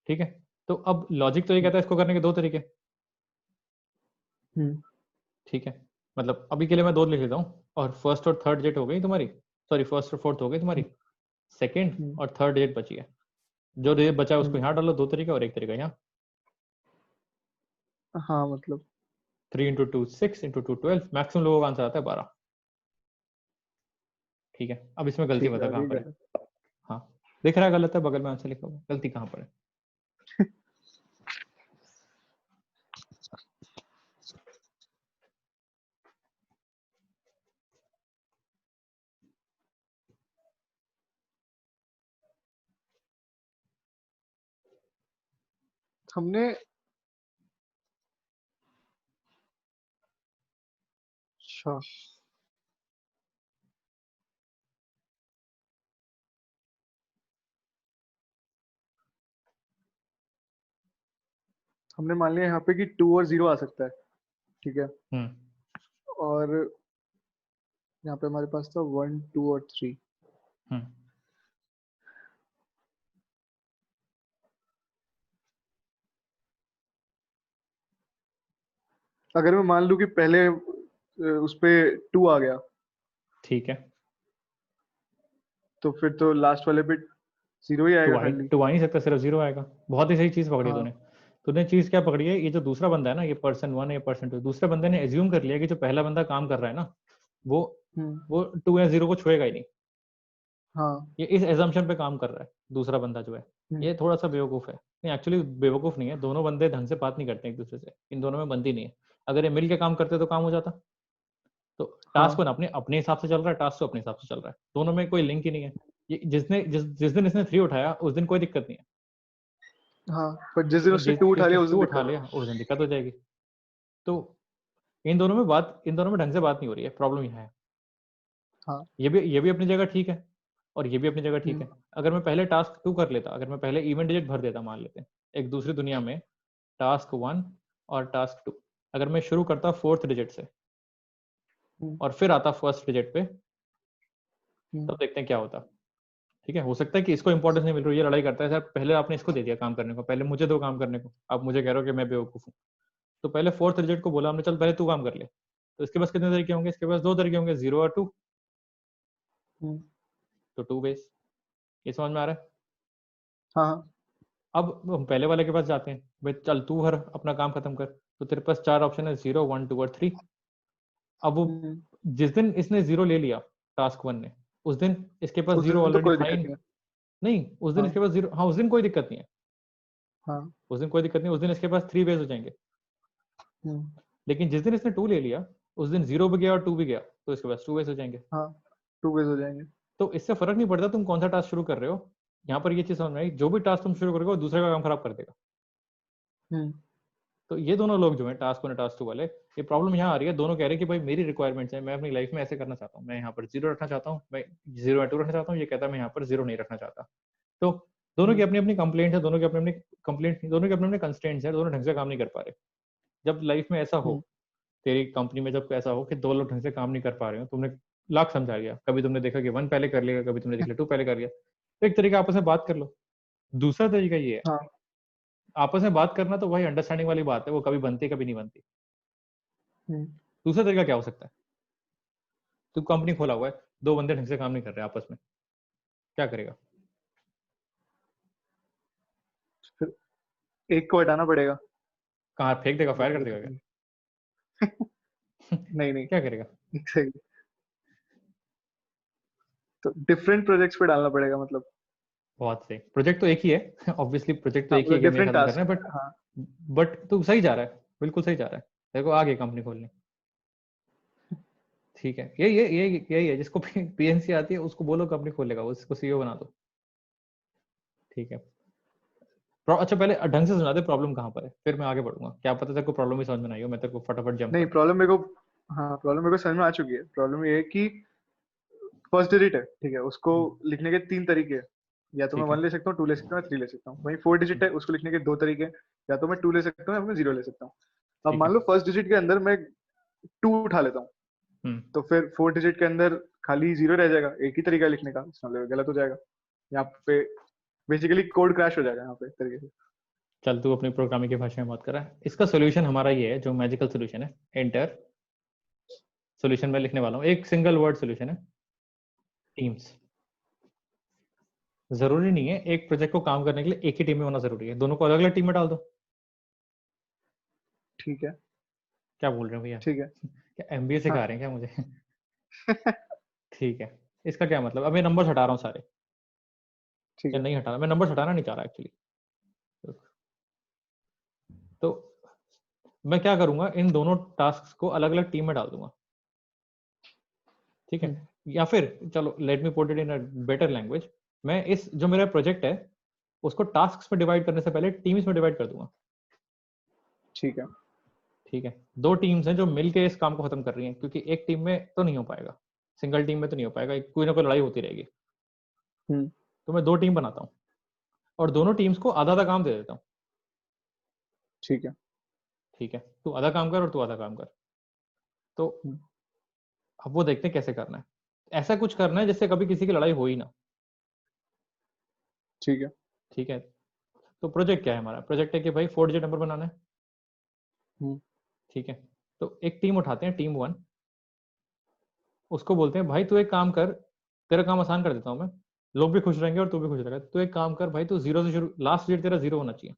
ठीक है, तो अब लॉजिक तो ये कहता है इसको करने के दो तरीके। हम्म, ठीक है, मतलब अभी के लिए मैं दो लिख लेता हूँ, और फर्स्ट और थर्ड डिजिट हो गई तुम्हारी, सॉरी फर्स्ट और फोर्थ हो गई तुम्हारी, सेकंड हम्म, और थर्ड डिजिट बची है। जो डिजिट बचा है उसको हम्म। यहाँ डालो, दो तरीके और एक तरीका यहाँ। हाँ, मतलब 3 इंटू 2 6, इंटू 2 12, मैक्सिमम लोगों का आंसर आता है 12। ठीक है, अब इसमें गलती ठीक है, बता और कहाँ ये पर है। गलत। हाँ, दिख रहा है गलत है, बगल में आंसर लिखा हुआ है, गलती कहाँ पर है? हमने, अच्छा, हमने मान लिया यहाँ पे कि 2 और 0 आ सकता है। ठीक है। हम्म और यहाँ पे हमारे पास था 1 2 और 3। हम्म अगर मैं मान लूँ कि पहले उस पे 2 आ गया, ठीक है, तो फिर तो लास्ट वाले पे 0 ही आएगा खाली। टू आ नहीं सकता, सिर्फ जीरो आएगा। बहुत ही सही चीज पकड़ी हाँ। तूने। तूने चीज क्या पकड़ी है, ये जो दूसरा बंदा है ना, ये पर्सन 1 है, ये पर्सन 2, दूसरे बंदे ने एज्यूम कर लिया कि जो पहला बंदा काम कर रहा है ना, वो हम्म, वो 2 या 0 को छुएगा ही नहीं। हाँ। ये इस एजम्पशन पे काम कर रहा है दूसरा बंदा जो है। हम्म, ये थोड़ा सा बेवकूफ है, नहीं एक्चुअली बेवकूफ नहीं है, दोनों बंदे ढंग से बात नहीं करते एक दूसरे से, इन दोनों में बनती नहीं है। अगर ये मिल के काम करते तो काम हो जाता। तो टास्क वन अपने अपने हिसाब से चल रहा है, टास्क टू अपने हिसाब से चल रहा है, दोनों में कोई लिंक ही नहीं है। ये जिस दिन इसने 3 उठाया उस दिन कोई दिक्कत नहीं है, हाँ, पर जिस दिन लेकिन उसने 2 उठा जिसने लिया उस दिन 2 उठा दिक्कत है। लिया उस दिन दिक्कत हो जाएगी। तो इन दोनों में ढंग से बात नहीं हो रही है, प्रॉब्लम यह है। हाँ। ये भी अपनी जगह ठीक है और ये भी अपनी जगह ठीक हम्म। है। अगर मैं पहले टास्क 2 कर लेता, अगर मैं पहले इवेंट डिजिट भर देता, मान लेते हैं एक दूसरी दुनिया में टास्क 1 और टास्क 2, अगर मैं शुरू करता 4th डिजिट से हम्म। और फिर आता फर्स्ट डिजिट पे, हम्म। तब देखते हैं क्या होता। ठीक है, हो सकता है कि इसको इंपॉर्टेंस नहीं मिल रही, ये लड़ाई करता है सर, पहले आपने इसको दे दिया काम करने को, पहले मुझे दो काम करने को, आप मुझे कह रहे हो कि मैं बेवकूफ हूँ। तो पहले 4th डिजिट को बोला हमने, चल पहले तू काम कर ले। तो इसके पास कितने तरीके होंगे, इसके पास 2 तरीके होंगे, 0 और 2। हम्म। तो 2 बेस, ये समझ में आ रहा है। हाँ हाँ। अब हम पहले वाले के पास जाते हैं, भाई चल तू हर अपना काम खत्म कर। तो तेरे पास 4 ऑप्शन है, 0 1 2 और 3। अब वो हम्म। जिस दिन इसने 0 ले लिया टास्क 1 ने, उस दिन इसके पास उस 0 दिन तो ऑलरेडी कोई था ही दिक्कत नहीं। नहीं है। नहीं, उस दिन हाँ। इसके पास 0, हाँ उस दिन कोई दिक्कत नहीं है, हाँ। उस दिन कोई दिक्कत नहीं, उस दिन इसके पास 3 बेस हो जाएंगे। हम्म। लेकिन जिस दिन इसने 2 ले लिया, उस दिन 0 भी गया और 2 भी गया, तो इसके पास 2 बेस हो जाएंगे। हाँ, 2 बेस हो जाएंगे। तो इससे फर्क नहीं पड़ता तुम कौन सा टास्क शुरू कर रहे हो। यहाँ पर ये चीज समझ में आई, जो भी टास्क तुम शुरू करोगे वो दूसरे का काम खराब कर देगा। हम्म। तो ये दोनों लोग जो है टास्क 1 और टास्क 2 वाले, ये प्रॉब्लम यहाँ आ रही है, दोनों कह रहे हैं कि भाई मेरी रिक्वायरमेंट्स है, मैं अपनी लाइफ में ऐसे करना चाहता हूँ, मैं यहाँ पर 0 रखना चाहता हूँ, मैं 0 या 2 रखना चाहता हूँ, ये कहता है मैं यहाँ पर 0 नहीं रखना चाहता। तो दोनों की हम्म। अपनी अपनी कंप्लेंट है, दोनों की अपनी अपनी कंप्लेंट, दोनों के अपने अपने कंस्ट्रेंट्स है, दोनों ढंग से काम नहीं कर पा रहे। जब लाइफ में ऐसा हो, हम्म। तेरी कंपनी में जब ऐसा हो कि 2 लोग ढंग से काम नहीं कर पा रहे हो, तुमने लाख समझा लिया, कभी तुमने देखा कि 1 पहले कर लिया, कभी तुमने देख लिया 2 पहले कर लिया, तो एक तरीका आपस में बात कर लो। दूसरा तरीका ये है, हाँ। आपस में बात करना तो वही अंडरस्टैंडिंग वाली बात है, वो कभी बनती कभी नहीं बनती। हम्म। दूसरा तरीका क्या हो सकता है, तू कंपनी खोला हुआ है, 2 बंदे ढंग से काम नहीं कर रहे आपस में, क्या करेगा। फिर एक को हटाना पड़ेगा। कहाँ फेंक देगा, फायर कर बाकी देगा खत्म। क्या। नहीं नहीं, क्या करेगा। एक सही। तो डिफरेंट प्रोजेक्ट्स पे डालना पड़ेगा मतलब। बहुत सही, प्रोजेक्ट तो एक ही है ऑब्वियसली, प्रोजेक्ट तो हाँ, एक ही है मतलब कि हमें डिफरेंट खत्म करना है, टास्क। बट हाँ। तू सही जा रहा है, बिल्कुल सही जा रहा है। देखो आगे कंपनी खोलनी, ठीक है, यही है, जिसको पीएनसी आती है उसको बोलो कंपनी खोलेगा, उसको सीईओ बना दो। ठीक है, अच्छा पहले ढंग से सुना दे प्रॉब्लम कहाँ पर है, फिर मैं आगे बढ़ूंगा, क्या पता तेरे को प्रॉब्लम ही समझ में नहीं हो, मैं तेरे को फटाफट जंप नहीं, कर दूं। प्रॉब्लम मेरे को, हाँ प्रॉब्लम मेरे को समझ में आ चुकी है। प्रॉब्लम ये है कि फर्स्ट डिजिट है, ठीक है, उसको लिखने के 3 तरीके हैं। या तो मैं ठीक है 1 ले सकता हूँ, 2 ले सकता हूँ, 3 ले सकता हूँ। वहीं 4 डिजिट है, उसको लिखने के 2 तरीके हैं। या तो मैं 2 ले सकता हूँ या मैं 0 ले सकता हूँ। अब ठीक मान है। लो फर्स्ट डिजिट के अंदर मैं 2 उठा लेता हूँ, हम्म तो फिर 4 डिजिट के अंदर खाली 0 रह जाएगा। एक ही तरीका है लिखने का, इसका मतलब गलत हो जाएगा। यहाँ पे बेसिकली कोड क्रैश हो जाएगा यहाँ पे एक तरीके से। चल तू अपनी प्रोग्रामिंग की भाषा में बात कर रहा है, इसका सोल्यूशन हमारा ये है, जो मैजिकल सोल्यूशन है, एंटर सोल्यूशन में लिखने वाला हूँ, एक सिंगल वर्ड सोल्यूशन है, टीम्स। जरूरी नहीं है एक प्रोजेक्ट को काम करने के लिए एक ही टीम में होना जरूरी है, दोनों को अलग अलग टीम में डाल दो। ठीक है। क्या बोल रहे हो भैया, ठीक है। क्या एमबीए हाँ। सिखा रहे हैं क्या मुझे। ठीक है, इसका क्या मतलब, अब मैं नंबर हटा रहा हूँ सारे, ठीक या है। नहीं हटाना, मैं नंबर हटाना नहीं चाह रहा एक्चुअली। तो मैं क्या करूंगा, इन दोनों टास्क को अलग अलग टीम में डाल दूंगा। ठीक है, हम्म। या फिर चलो let me put it in a better language, मैं इस जो मेरा प्रोजेक्ट है उसको टास्क में डिवाइड करने से पहले टीम्स में डिवाइड कर दूंगा। ठीक है। ठीक है, 2 टीम्स हैं जो मिलके इस काम को खत्म कर रही हैं, क्योंकि एक टीम में तो नहीं हो पाएगा, सिंगल टीम में तो नहीं हो पाएगा, कोई ना कोई लड़ाई होती रहेगी। हम्म। तो मैं 2 टीम बनाता हूँ और दोनों टीम्स को आधा आधा काम दे देता हूँ। ठीक है। ठीक है, तू आधा काम कर और तू आधा काम कर। तो हम्म। अब वो देखते हैं कैसे करना है, ऐसा कुछ करना है जिससे कभी किसी की लड़ाई हो ही ना। ठीक है। ठीक है, तो प्रोजेक्ट क्या है हमारा, प्रोजेक्ट है कि भाई 4 डिजिट नंबर बनाना है। हम्म। ठीक है, तो एक टीम उठाते हैं, टीम 1, उसको बोलते हैं भाई तू एक काम कर, तेरा काम आसान कर देता हूँ मैं, लोग भी खुश रहेंगे और तू भी खुश रहेगा, तू एक काम कर भाई, तू 0 से शुरू, लास्ट डिजिट तेरा 0 होना चाहिए।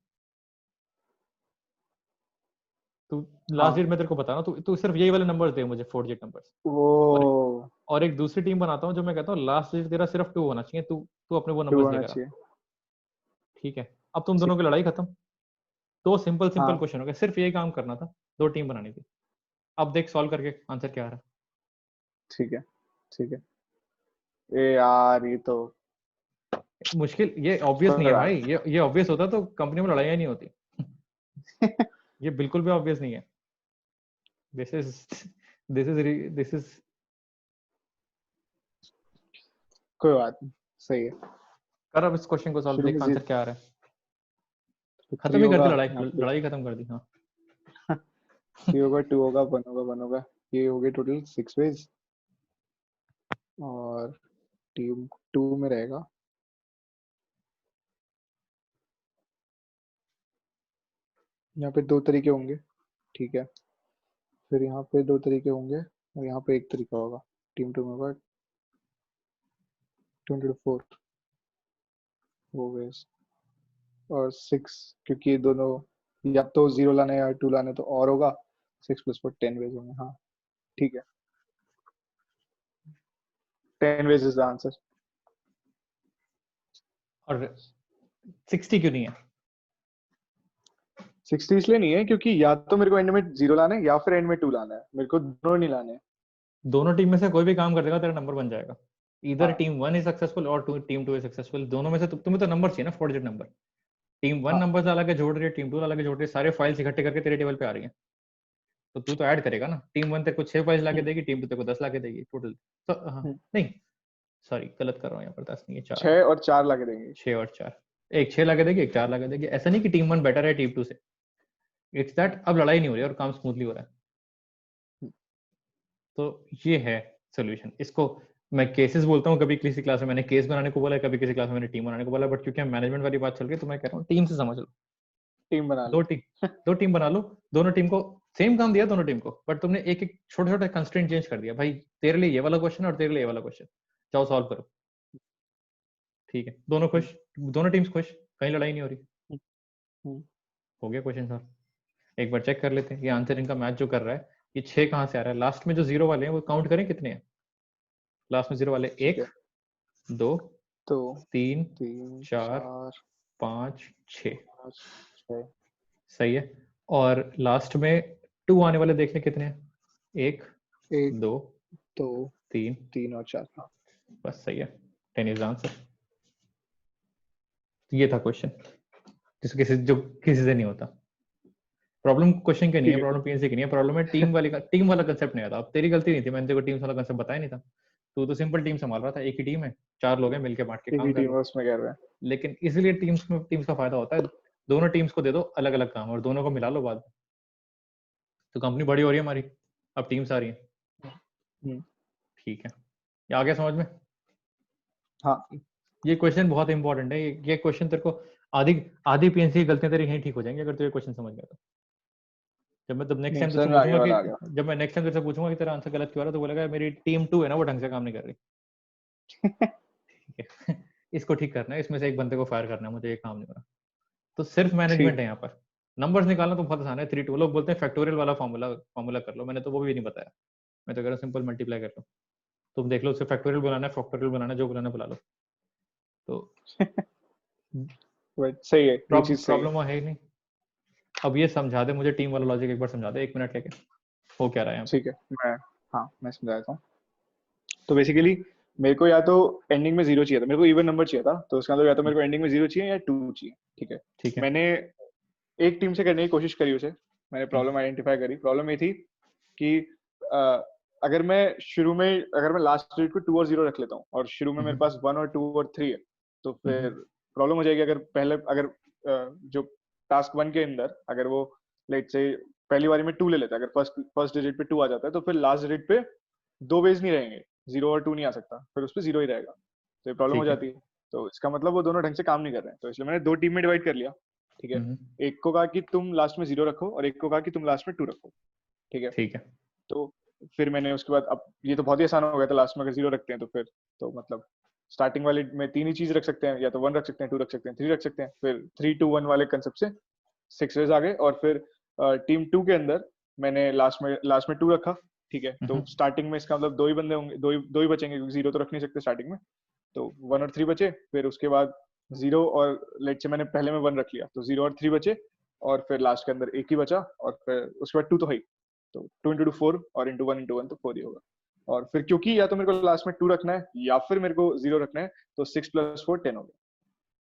तू लास्ट हाँ। डिजिट में तेरे को बता रहा हूँ, तू सिर्फ यही वाले नंबर्स दे मुझे, 4 डिजिट नंबर्स। और वो और एक दूसरी टीम बनाता हूँ जो मैं कहता हूँ लास्ट डिजिट तेरा सिर्फ 2 होना चाहिए, तू तू अपने वो 2 नंबर्स होना लेकर आ। चाहिए। ठीक है, अब तुम ठीक। दोनों की लड़ाई खत्म। 2 सिंपल सिंपल हाँ। क्वेश्चन हो गए, सिर्फ यही काम करना था, 2 टीम बनानी थी। अब देख सॉल्व करके आंसर क्या आ रहा ठीक है, ठीक है। ए यार, ये तो है। मुश्किल, ये ऑब्वियस नहीं कोई है बात भाई, ये ऑब्वियस होता तो कंपनी में लड़ाइयाँ नहीं होती। नहीं। ये बिल्कुल भी ऑब्वियस नहीं है। दिस इज दिस इज कोई बात नहीं, सही है। कर अब इस क्वेश्चन को सॉल्व, शुरू में देख आंसर क्या आ रहा है। थ्री खत्म ही कर होगा दी लड़ाई, यहाँ पे। लड़ाई खत्म कर दी। हाँ। थ्री होगा, टू होगा, वन होगा, वन होगा। ये हो गए टोटल 6 वेज। और टीम टू में रहेगा। यहाँ पे 2 तरीके होंगे, ठीक है। फिर यहाँ पे 2 तरीके होंगे और यहाँ पे एक तरीका होगा। टीम टू में होगा 24 वेज। और 6, क्योंकि ये दोनों या तो 0 लाने या 2 लाने, तो और होगा 6 + 4 10 वेज होंगे। हाँ, ठीक है। 10 वेज इज द आंसर। और 60 क्यों नहीं है? 60 इसलिए नहीं है क्योंकि या तो मेरे को एंड में 0 लाना है या फिर एंड में 2 लाना है, मेरे को दोनों नहीं लाने हैं। दोनों टीम में से कोई भी काम कर देगा तेरा नंबर बन जाएगा। इधर टीम टीम 1 इज सक्सेसफुल और टीम 2 इज सक्सेसफुल, दोनों में से तुम्हें तो नंबर चाहिए ना, 4 डिजिट नंबर। टीम 1 हाँ, नंबर डाला के जोड़ रही है, टीम 2 डाला के जोड़ रही है, सारे फाइल्स इकट्ठे करके तेरे टेबल पे आ रही है। तो तू तो ऐड करेगा ना। टीम 1 तेरे को 6 फाइल्स लाके हम्म, देगी, टीम 2 तेरे को 10 लाके देगी टोटल। तो हाँ, हम्म। नहीं सॉरी गलत कर रहा हूँ यहाँ पर, 10 नहीं है, 4 है। 6 और 4 लाके देंगे। 6 और 4, एक 6 लाके देगी, एक 4 लाके देगी। ऐसा नहीं कि टीम 1 बेटर है टीम 2 से, इट्स दैट अब लड़ाई नहीं हो रही है और काम स्मूथली हो रहा है। तो ये है सोल्यूशन। इसको मैं केसेस बोलता हूँ, कभी किसी क्लास में मैंने केस बनाने को बोला है, कभी किसी क्लास में मैंने टीम बनाने को बोला, बट क्योंकि हम मैनेजमेंट वाली बात चल रही है तो मैं कह रहा हूँ टीम से समझ लो। टीम बना दो लो। टीम, दो टीम बना लो, दोनों टीम को सेम काम दिया दोनों टीम को, बट तुमने एक एक छोटे छोटे कंस्ट्रेंट चेंज कर दिया। भाई तेरे लिए ये वाला क्वेश्चन और तेरे लिए ये वाला क्वेश्चन, जाओ सॉल्व करो। ठीक है, दोनों हम्म, खुश, दोनों टीम्स खुश, कहीं लड़ाई नहीं हो रही। हम्म, हम्म। हो गया क्वेश्चन सॉल्व। एक बार चेक कर लेते हैं ये आंसर इनका मैच जो कर रहा है, ये 6 कहाँ से आ रहा है। लास्ट में जो जीरो वाले हैं वो काउंट करें कितने हैं। लास्ट में जीरो वाले ठीक 1 है। 2 तो 3 3, 4 4, 5 6, 5, 6। सही है। और लास्ट में 2 आने वाले देखने कितने हैं, 1 1, 2 2, 3, 3 और 4। हाँ, बस सही है। 10 इज आंसर। ये था क्वेश्चन जो किसी से नहीं होता। प्रॉब्लम क्वेश्चन के नहीं ठीक है, है। प्रॉब्लम पीएनसी की नहीं है, प्रॉब्लम है टीम वाली का, टीम वाला कंसेप्ट नहीं आता। अब तेरी गलती नहीं थी, मैंने तेरे को टीम वाला कंसेप्ट बताया नहीं था। तू तो सिंपल टीम संभाल रहा था, एक ही टीम है, 4 लोग हैं, मिलके बांट के एक ही काम कर टीम लो। है, उसमें कह रहे हैं। लेकिन इसलिए टीम्स का फायदा होता है, दोनों टीम्स को दे दो अलग अलग काम और दोनों को मिला लो बाद में, तो कंपनी बड़ी हो रही है हमारी, अब टीम्स आ रही है। हम्म, ठीक है, ये आ गया समझ में। हाँ। ये क्वेश्चन बहुत इंपॉर्टेंट है, ये क्वेश्चन तेरे को आधी आधी पीएनसी की गलतियां तेरी यहीं ठीक हो जाएंगी अगर तू ये क्वेश्चन समझ गया तो। जब मैं तब नेक्स्ट नहीं, टाइम समझ तुझसे में आ गया, पूछूंगा कि वाला आ गया। जब मैं नेक्स्ट टाइम तुझसे पूछूंगा कि तेरा आंसर गलत क्यों आ रहा है, तो बोलेगा मेरी टीम 2 है ना वो ढंग से काम नहीं कर रही। ठीक है। इसको ठीक करना है, इसमें से एक बंदे को फायर करना है, मुझे ये काम नहीं हो रहा। तो सिर्फ मैनेजमेंट ठीक। है यहाँ पर। नंबर्स निकालना तो बहुत आसान है, 3 2 लोग बोलते हैं फैक्टोरियल वाला फॉर्मूला फॉर्मूला कर लो, मैंने तो वो भी नहीं बताया। मैं तो कह रहा हूँ सिंपल मल्टीप्लाई कर लो। तुम देख लो उसे फैक्टोरियल बनाना है, फैक्टोरियल बनाना है, जो बनाना बुला लो। तो बट सही है, ये चीज सही है। प्रॉब्लम है ही नहीं। अब ये समझा दे मुझे, टीम वाला लॉजिक एक बार समझा दे, 1 मिनट लेके हो क्या रहा है यहाँ पे। ठीक है, हाँ, मैं समझा देता हूँ। तो बेसिकली मेरे को या तो एंडिंग में 0 चाहिए था, मेरे को इवन नंबर चाहिए था, तो उसका मतलब या तो मेरे को एंडिंग में 0 चाहिए या 2 चाहिए। ठीक है। ठीक है। मैंने एक टीम से करने की कोशिश करी उसे। मैंने प्रॉब्लम आइडेंटिफाई करी। प्रॉब्लम ये थी कि अ, अगर मैं शुरू में, अगर मैं लास्ट डिजिट को 2 और 0 रख लेता हूँ और शुरू में मेरे पास 1 और 2 और 3 है, तो फिर प्रॉब्लम हो जाएगी। अगर पहले, अगर जो टास्क 1 के अंदर अगर वो लेट से पहली बारी में 2 ले लेता है, अगर फर्स्ट डिजिट पे 2 आ जाता है, तो फिर लास्ट डिजिट पे 2 वेज नहीं रहेंगे, 0 और 2 नहीं आ सकता, फिर उस पर 0 ही रहेगा। तो ये प्रॉब्लम हो ठीक है। जाती है। तो इसका मतलब वो दोनों ढंग से काम नहीं कर रहे हैं, तो इसलिए मैंने 2 टीम में डिवाइड कर लिया। ठीक है। हम्म, एक को कहा कि तुम लास्ट में 0 रखो और एक को कहा कि तुम लास्ट में 2 रखो। ठीक है। ठीक है। तो फिर मैंने उसके बाद, अब ये तो बहुत ही आसान हो गया था, लास्ट में अगर 0 रखते हैं तो फिर तो मतलब स्टार्टिंग वाले में 3 ही चीज रख सकते हैं, या तो 1 रख सकते हैं, 2 रख सकते हैं, 3 रख सकते हैं। फिर 3 2 1 वाले कंसेप्ट से 6 वेज आ गए। और फिर टीम 2 के अंदर मैंने लास्ट में 2 रखा। ठीक है। तो स्टार्टिंग में इसका मतलब 2 ही बंदे होंगे, दो ही बचेंगे, क्योंकि 0 तो रख नहीं सकते स्टार्टिंग में। तो 1 और 3 बचे। फिर उसके बाद 0 और लेट से मैंने पहले में 1 रख लिया, तो 0 और 3 बचे। और फिर लास्ट के अंदर एक ही बचा, और फिर उसके बाद 2 तो है ही। तो 2 into 2 4 और into 1 into 1 तो 4 ही होगा। और फिर क्योंकि या तो मेरे को लास्ट में 2 रखना है या फिर मेरे को 0 रखना है, तो 6 + 4 10 हो गया।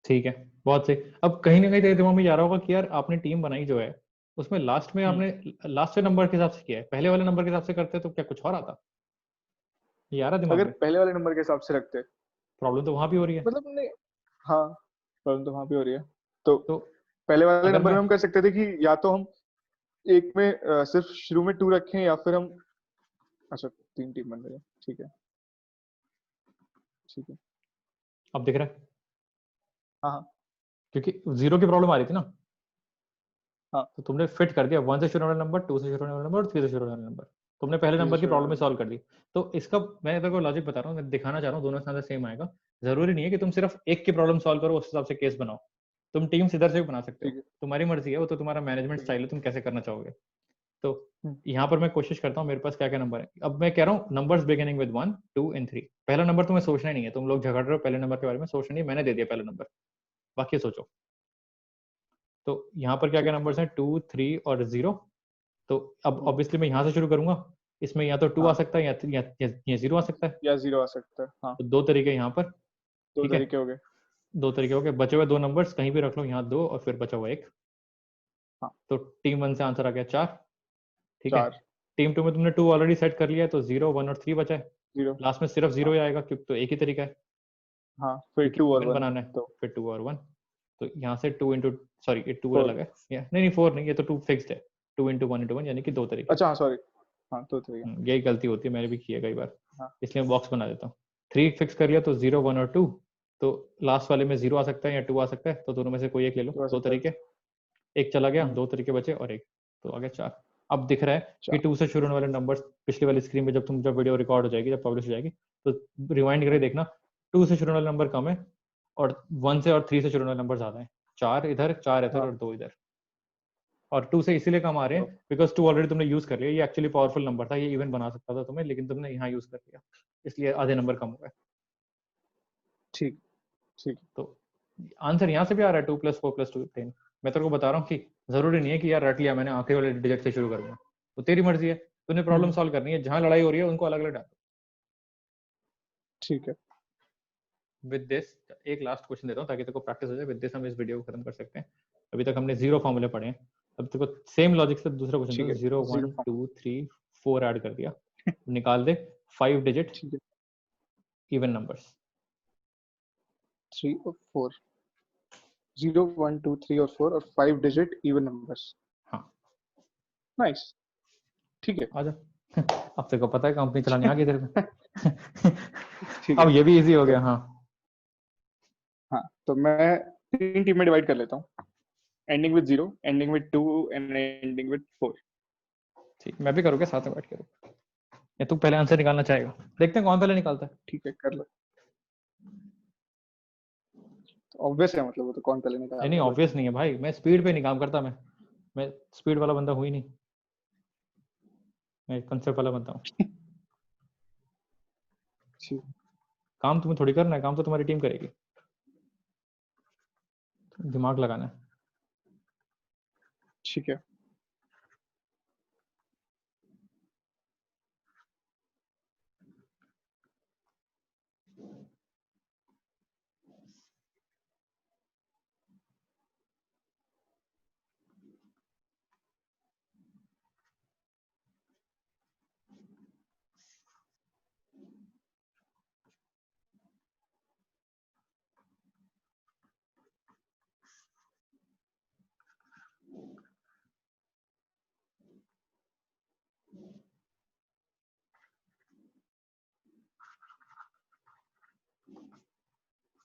ठीक है, बहुत सही। अब कहीं ना कहीं तेरे दिमाग में जा रहा होगा कि यार आपने टीम बनाई जो है उसमें लास्ट में आपने लास्ट के नंबर के हिसाब से किया है, पहले वाले नंबर के हिसाब से करते तो क्या कुछ और आता? ये आ रहा दिमाग अगर में? पहले वाले नंबर के हिसाब से रखते, प्रॉब्लम तो वहां भी हो रही है। मतलब नहीं, हाँ प्रॉब्लम तो वहां पे हो रही है। तो तो पहले वाले अगर नंबर मैं में हम कर सकते थे कि या तो हम एक में सिर्फ शुरू में 2 रखें, या फिर हम, अच्छा 3 टीम बन रही है, ठीक है ठीक है। अब दिख रहा है हाँ हाँ क्योंकि 0 की प्रॉब्लम आ रही थी ना, हाँ, तो तुमने फिट कर दिया 1 से शुरू होने वाला नंबर, 2 से शुरू होने वाला नंबर और 3 से शुरू होने वाला नंबर। तुमने पहले 3 से नंबर की शुरू प्रॉब्लम में होने सॉल्व कर दी। तो इसका मैं तेरे को लॉजिक बता रहा हूँ, मैं दिखाना चाह रहा हूँ दोनों के साथ सेम आएगा। जरूरी नहीं है कि तुम सिर्फ एक की प्रॉब्लम सॉल्व करो उस हिसाब से केस बनाओ, तुम टीम इधर से भी बना सकते हो, ठीक है तुम्हारी मर्जी है, वो तो तुम्हारा मैनेजमेंट ठीक है। स्टाइल है, तुम कैसे करना चाहोगे। तो हम्म, यहाँ पर मैं कोशिश करता हूँ, मेरे पास क्या क्या नंबर है। अब मैं कह रहा हूँ नंबर्स बिगिनिंग विद 1 2 एंड 3। पहला नंबर तुम्हें सोचना ही नहीं है, तुम लोग झगड़ रहे हो पहले नंबर के बारे में, सोचना नहीं, मैंने दे दिया पहला नंबर, बाकी सोचो। तो यहाँ पर क्या क्या ठीक नंबर्स हैं, 2 3 और 0। तो अब हम्म, ऑब्वियसली मैं यहाँ से शुरू करूंगा, इसमें या तो 2 आ हाँ, सकता है या 0 आ सकता है। या 0 आ सकता है, हाँ। तो दो तरीके यहाँ पर। 2 ठीक है, तरीके हो गए। दो तरीके हो गए, बचे हुए दो नंबर्स कहीं भी रख लो, यहाँ 2 और फिर बचा हुआ 1। हाँ, तो टीम 1 से आंसर आ गया 4। ठीक है, 4 टीम 2 में तुमने 2 ऑलरेडी सेट कर लिया है, तो 0 1 और 3 बचा है। 0, लास्ट में सिर्फ 0 हाँ ही आएगा क्योंकि तो एक ही तरीका है, हाँ, फिर क्योंकि 2 और इवन 1 बनाना है। तो फिर 2 और 1, तो यहाँ से 2 इंटू, सॉरी ये 2 4। अलग है, नहीं नहीं 4 नहीं, ये तो 2 फिक्स्ड है। 2 इंटू 1 इंटू 1 यानी कि दो तरीके। अच्छा हाँ सॉरी, हाँ 2 तरीके, यही गलती होती है, मैंने भी की है कई बार, हाँ इसलिए मैं बॉक्स बना देता हूँ। 3 फिक्स कर लिया तो 0 1 और 2। तो लास्ट वाले में 0 आ सकता है या 2 आ सकता है, तो दोनों में से कोई एक ले लो, तो आ दो सकता है। तरीके। एक चला गया, हम्म, दो तरीके बचे और एक, तो आ गया 4। अब दिख रहा है कि 4 2 से शुरू होने वाले नंबर्स पिछली वाली स्क्रीन पे, जब वीडियो रिकॉर्ड हो जाएगी, जब पब्लिश हो जाएगी, तो रिवाइंड करके देखना, 2 से शुरू होने वाले नंबर कम है और 1 से और 3 से शुरू होने वाले नंबर ज्यादा है। 4 इधर, 4 इधर हाँ और 2 इधर। और 2 से इसीलिए कम आ रहे हैं बिकॉज 2 ऑलरेडी तुमने यूज कर लिया, ये एक्चुअली पावरफुल नंबर था, ये इवन बना सकता था तुम्हें, लेकिन तुमने यहाँ यूज कर लिया, इसलिए आधे नंबर कम हो गए। ठीक ठीक। तो आंसर यहाँ से भी आ रहा है 2 + 4 + 2 10। मैं तेरे को बता रहा हूँ कि जरूरी नहीं है कि यार रट लिया मैंने, आखिरी वाले डिजिट से शुरू करूंगा, तो तेरी मर्जी है, तूने प्रॉब्लम हम्म, सॉल्व करनी है, जहां लड़ाई हो रही है उनको अलग अलग डालो। ठीक है विद दिस एक लास्ट क्वेश्चन देता हूँ ताकि तेरे को प्रैक्टिस हो जाए, विद दिस हम इस वीडियो को खत्म कर सकते हैं। अभी तक हमने 0 फॉर्मूले पढ़े हैं, अब तेरे को सेम लॉजिक से दूसरा क्वेश्चन ठीक दो, है। 0 0 1 फॉर्म, 2 3 4 ऐड कर दिया, निकाल दे 5 डिजिट ठीक है। Even numbers. 3 और 4, 0 1 2 3 और 4 और 5 डिजिट इवन नंबर्स। हाँ नाइस, ठीक है। आजा। अब तेरे को पता है कंपनी चलानी आ गई तेरे को। ठीक है, अब ये भी इजी हो तो गया। हाँ हाँ तो मैं 3 टीम में डिवाइड कर लेता हूँ, ending with 0, ending with 2 and ending with 4। ठीक, मैं भी करूँगा साथ में बैठ के, या तू पहले आंसर निकालना चाहेगा? देखते हैं कौन पहले निकालता है। ठीक है, कर लो। तो ऑब्वियस है, मतलब वो तो कौन पहले नहीं नहीं निकालेगा बस। ऑब्वियस नहीं है भाई, मैं स्पीड पे नहीं काम करता, मैं स्पीड वाला बंदा हुई नहीं, मैं कंसेप्ट वाला बंदा हूँ। ठीक, काम तुम्हें थोड़ी करना है, काम तो तुम्हारी टीम करेगी, दिमाग लगाना है। ठीक है।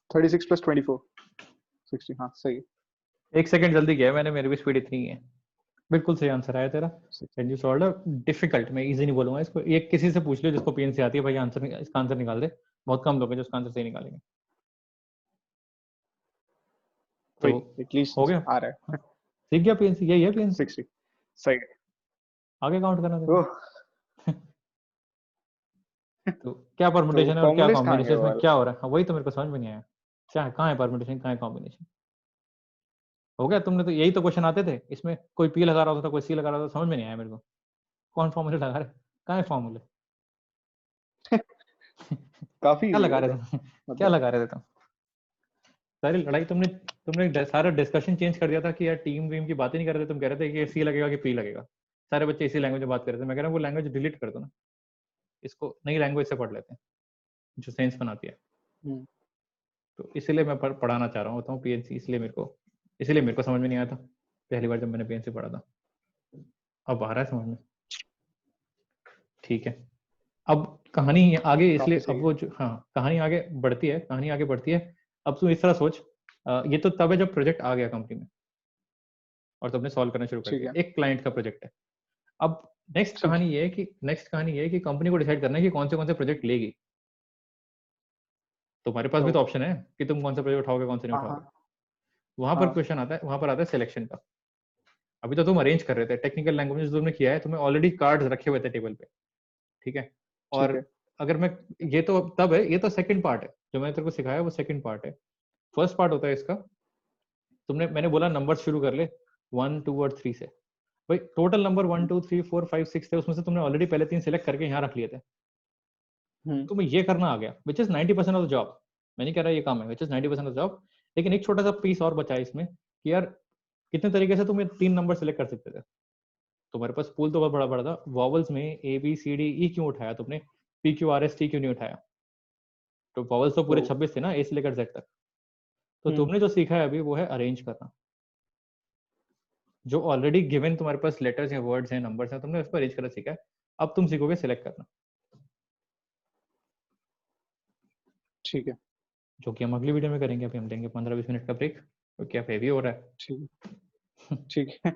थर्टी सिक्स प्लस 24 60, हाँ सही है। एक सेकंड जल्दी किया है मैंने, मेरी भी स्पीड इतनी ही है। बिल्कुल सही आंसर आया तेरा। कैन यू सॉल्व डिफिकल्ट, मैं इजी नहीं बोलूंगा इसको, ये किसी से पूछ लो जिसको पीएनसी आती है, भाई आंसर इसका आंसर निकाल दे, बहुत कम लोग हैं जो इसका आंसर सही निकालेंगे। तो वही हो एटलीस्ट गया, आ रहा हाँ, है। सीख गया पीएनसी, यही है पीएनसी, 60 सही है। आगे काउंट करना देखो। ओह, तो क्या तो परमुटेशन है और क्या फॉर्मूलेस कहाँ कॉम्बिनेशन, गए वो इसमें वाला? क्या हो रहा है? हाँ, वही तो मेरे को समझ में नहीं आया, क्या कहाँ है परमुटेशन, कहाँ है कॉम्बिनेशन। हो गया, तुमने तो यही तो क्वेश्चन आते थे, इसमें कोई पी लगा रहा होता था, कोई सी लगा रहा होता था, समझ में नहीं आया मेरे को। कौन फॉर्मूले लगा रहे? कहाँ है फॉर्मूले? काफी क्या इजी लगा है रहे तो थे? क्या मतलब। लगा रहे थे तुम? सारी लड़ाई तुमने तुमने सारा डिस्कशन चेंज कर दिया था कि यार टीम वीम की बात ही नहीं कर रहे थे, तुम कह रहे थे कि सी लगेगा कि पी लगेगा। सारे बच्चे इसी लैंग्वेज में बात कर रहे थे, मैं कह रहा हूँ वो लैंग्वेज डिलीट कर दो ना, इसको नई लैंग्वेज से पढ़ लेते हैं जो सेंस बनाती है। हम्म, तो इसीलिए मैं पढ़ाना चाह रहा हूँ, बताऊँ पीएनसी, इसलिए मेरे को समझ में नहीं आया था पहली बार जब मैंने पीएनसी पढ़ा था। अब आ रहा है समझ में। ठीक है, अब कहानी आगे, काफी इसलिए सही अब है। वो जो, हाँ कहानी आगे बढ़ती है, कहानी आगे बढ़ती है। अब तू इस तरह सोच, ये तो तब है जब प्रोजेक्ट आ गया कंपनी में और तुमने सॉल्व करना शुरू कर ठीक दिया, है। एक क्लाइंट का प्रोजेक्ट है। अब ठीक है। नेक्स्ट कहानी ये है कि कंपनी को डिसाइड करना है कि कौन से प्रोजेक्ट लेगी। तुम्हारे पास भी तो तो ऑप्शन है कि तुम कौन सा प्रोजेक्ट उठाओगे कौन से नहीं हाँ उठाओगे। हाँ वहां पर हाँ। क्वेश्चन आता है, वहां पर आता है सिलेक्शन का। अभी तो तुम अरेंज कर रहे थे टेक्निकल लैंग्वेज तुमने किया है, तुम्हें ऑलरेडी कार्ड्स रखे हुए थे टेबल पे, ठीक है। ठीक और है। अगर मैं, ये तो तब है, ये तो सेकंड पार्ट है जो मैंने तेरे को सिखाया, वो सेकंड पार्ट है। फर्स्ट पार्ट होता है इसका, मैंने बोला नंबर शुरू कर ले 1 2 और 3 से। भाई टोटल नंबर 1 हम्म 2 3 4 5 6 थे, उसमें से तुमने ऑलरेडी पहले 3 सिलेक्ट करके यहाँ रख लिए थे। हम्म, तुम्हें ये करना आ गया, which is 90% of the job. मैं नहीं कह रहा ये काम है, which is 90% of the job. लेकिन एक छोटा सा पीस और बचा है इसमें कि यार कितने तरीके से तुम ये 3 नंबर सिलेक्ट कर सकते थे। तुम्हारे पास पूल तो बहुत बड़ा बड़ा था, वॉवल्स में ए बी सी डी ई क्यों उठाया तुमने, P Q R S T क्यों नहीं उठाया। तो वॉवल्स तो तो पूरे 26 थे ना, ए से लेकर जेड तक। तो हम्म तुमने जो सीखा है अभी वो है अरेंज करना। जो ऑलरेडी गिवन तुम्हारे पास लेटर्स हैं, वर्ड्स हैं, नंबर्स हैं, तुमने उसको अरेंज करना सीखा है। अब तुम सीखोगे सिलेक्ट करना, ठीक है। जो कि हम अगली वीडियो में करेंगे। अभी हम लेंगे 15-20 मिनट का ब्रेक, क्योंकि अब हेवी हो रहा ठीक है। ठीक है।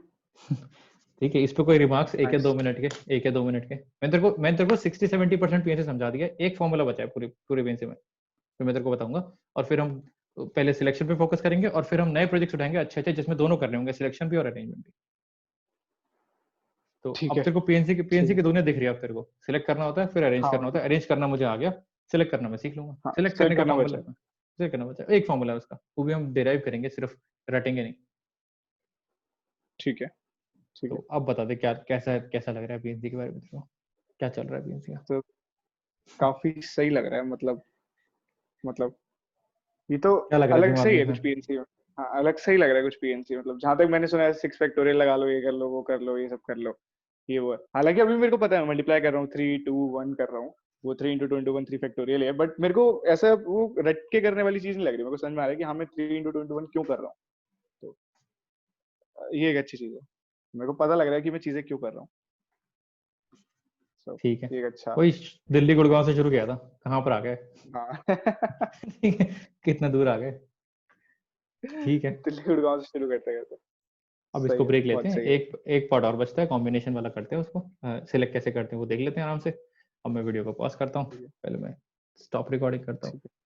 ठीक है, इस पे कोई रिमार्क्स एक या दो नाइस। मिनट के, एक या 2 मिनट के। मैंने तेरे को 60-70% पीएनसी समझा दिया, एक फॉर्मूला बचा है पूरी पूरी पीएनसी में, फिर मैं तेरे को बताऊंगा। और फिर हम पहले सिलेक्शन पे फोकस करेंगे और फिर हम नए प्रोजेक्ट्स उठाएंगे अच्छे अच्छे, जिसमें दोनों करने होंगे, सिलेक्शन भी और अरेंजमेंट भी। तो ठीक अब है। तेरे को ठीक पीएनसी है। की दुनिया दिख रही है। अब तेरे को सिलेक्ट करना होता है, फिर अरेंज करना हाँ होता है। अरेंज करना मुझे आ गया, सिलेक्ट करना मैं सीख लूंगा। हाँ, सिलेक्ट करने सेलेक्ट का करना फॉर्मूला, बचा है। सिलेक्ट करना बचा है, एक फॉर्मूला है उसका, वो भी हम डिराइव करेंगे, सिर्फ रटेंगे नहीं। ठीक है। ठीक तो है। अब बता दे, क्या कैसा कैसा लग रहा है पीएनसी के बारे में तेरे को, क्या चल रहा है पीएनसी का? तो काफी सही लग रहा है मतलब ये तो क्या लग रहा है अलग से दिमाग ही में? है हाँ कुछ पीएनसी में। हाँ, अलग से ही लग रहा है कुछ पीएनसी, मतलब जहां तक मैंने सुना है 6 फैक्टोरियल लगा लो, ये कर लो, वो कर लो, ये सब कर लो, ये वो है। हालांकि अभी मेरे को पता है, मल्टीप्लाई कर रहा हूँ, 3 2 1 कर रहा हूँ, वो 3 × 2 × 1 3 फैक्टोरियल है, बट मेरे को ऐसा वो रट के करने वाली चीज नहीं लग रही। मेरे को समझ में आ रहा है कि हाँ मैं 3 × 2 × 1 क्यों कर रहा हूँ। तो ये एक अच्छी चीज है, मेरे को पता लग रहा है कि मैं चीजें क्यों कर रहा हूँ। So, ठीक है, ये एक अच्छा। वही दिल्ली गुड़गांव से शुरू किया था, कहाँ पर आ गए। हाँ। ठीक है, कितना दूर आ गए। ठीक है, दिल्ली गुड़गांव से शुरू करते करते। अब सही इसको है, ब्रेक लेते बहुत हैं, सही है। एक एक पार्ट और बचता है, कॉम्बिनेशन वाला करते हैं उसको, सिलेक्ट कैसे करते हैं वो देख लेते हैं आराम से। अब मैं वीडियो को पॉज करता हूँ, ठीक है। पहले मैं स्टॉप रिकॉर्डिंग करता हूँ। ठीक है।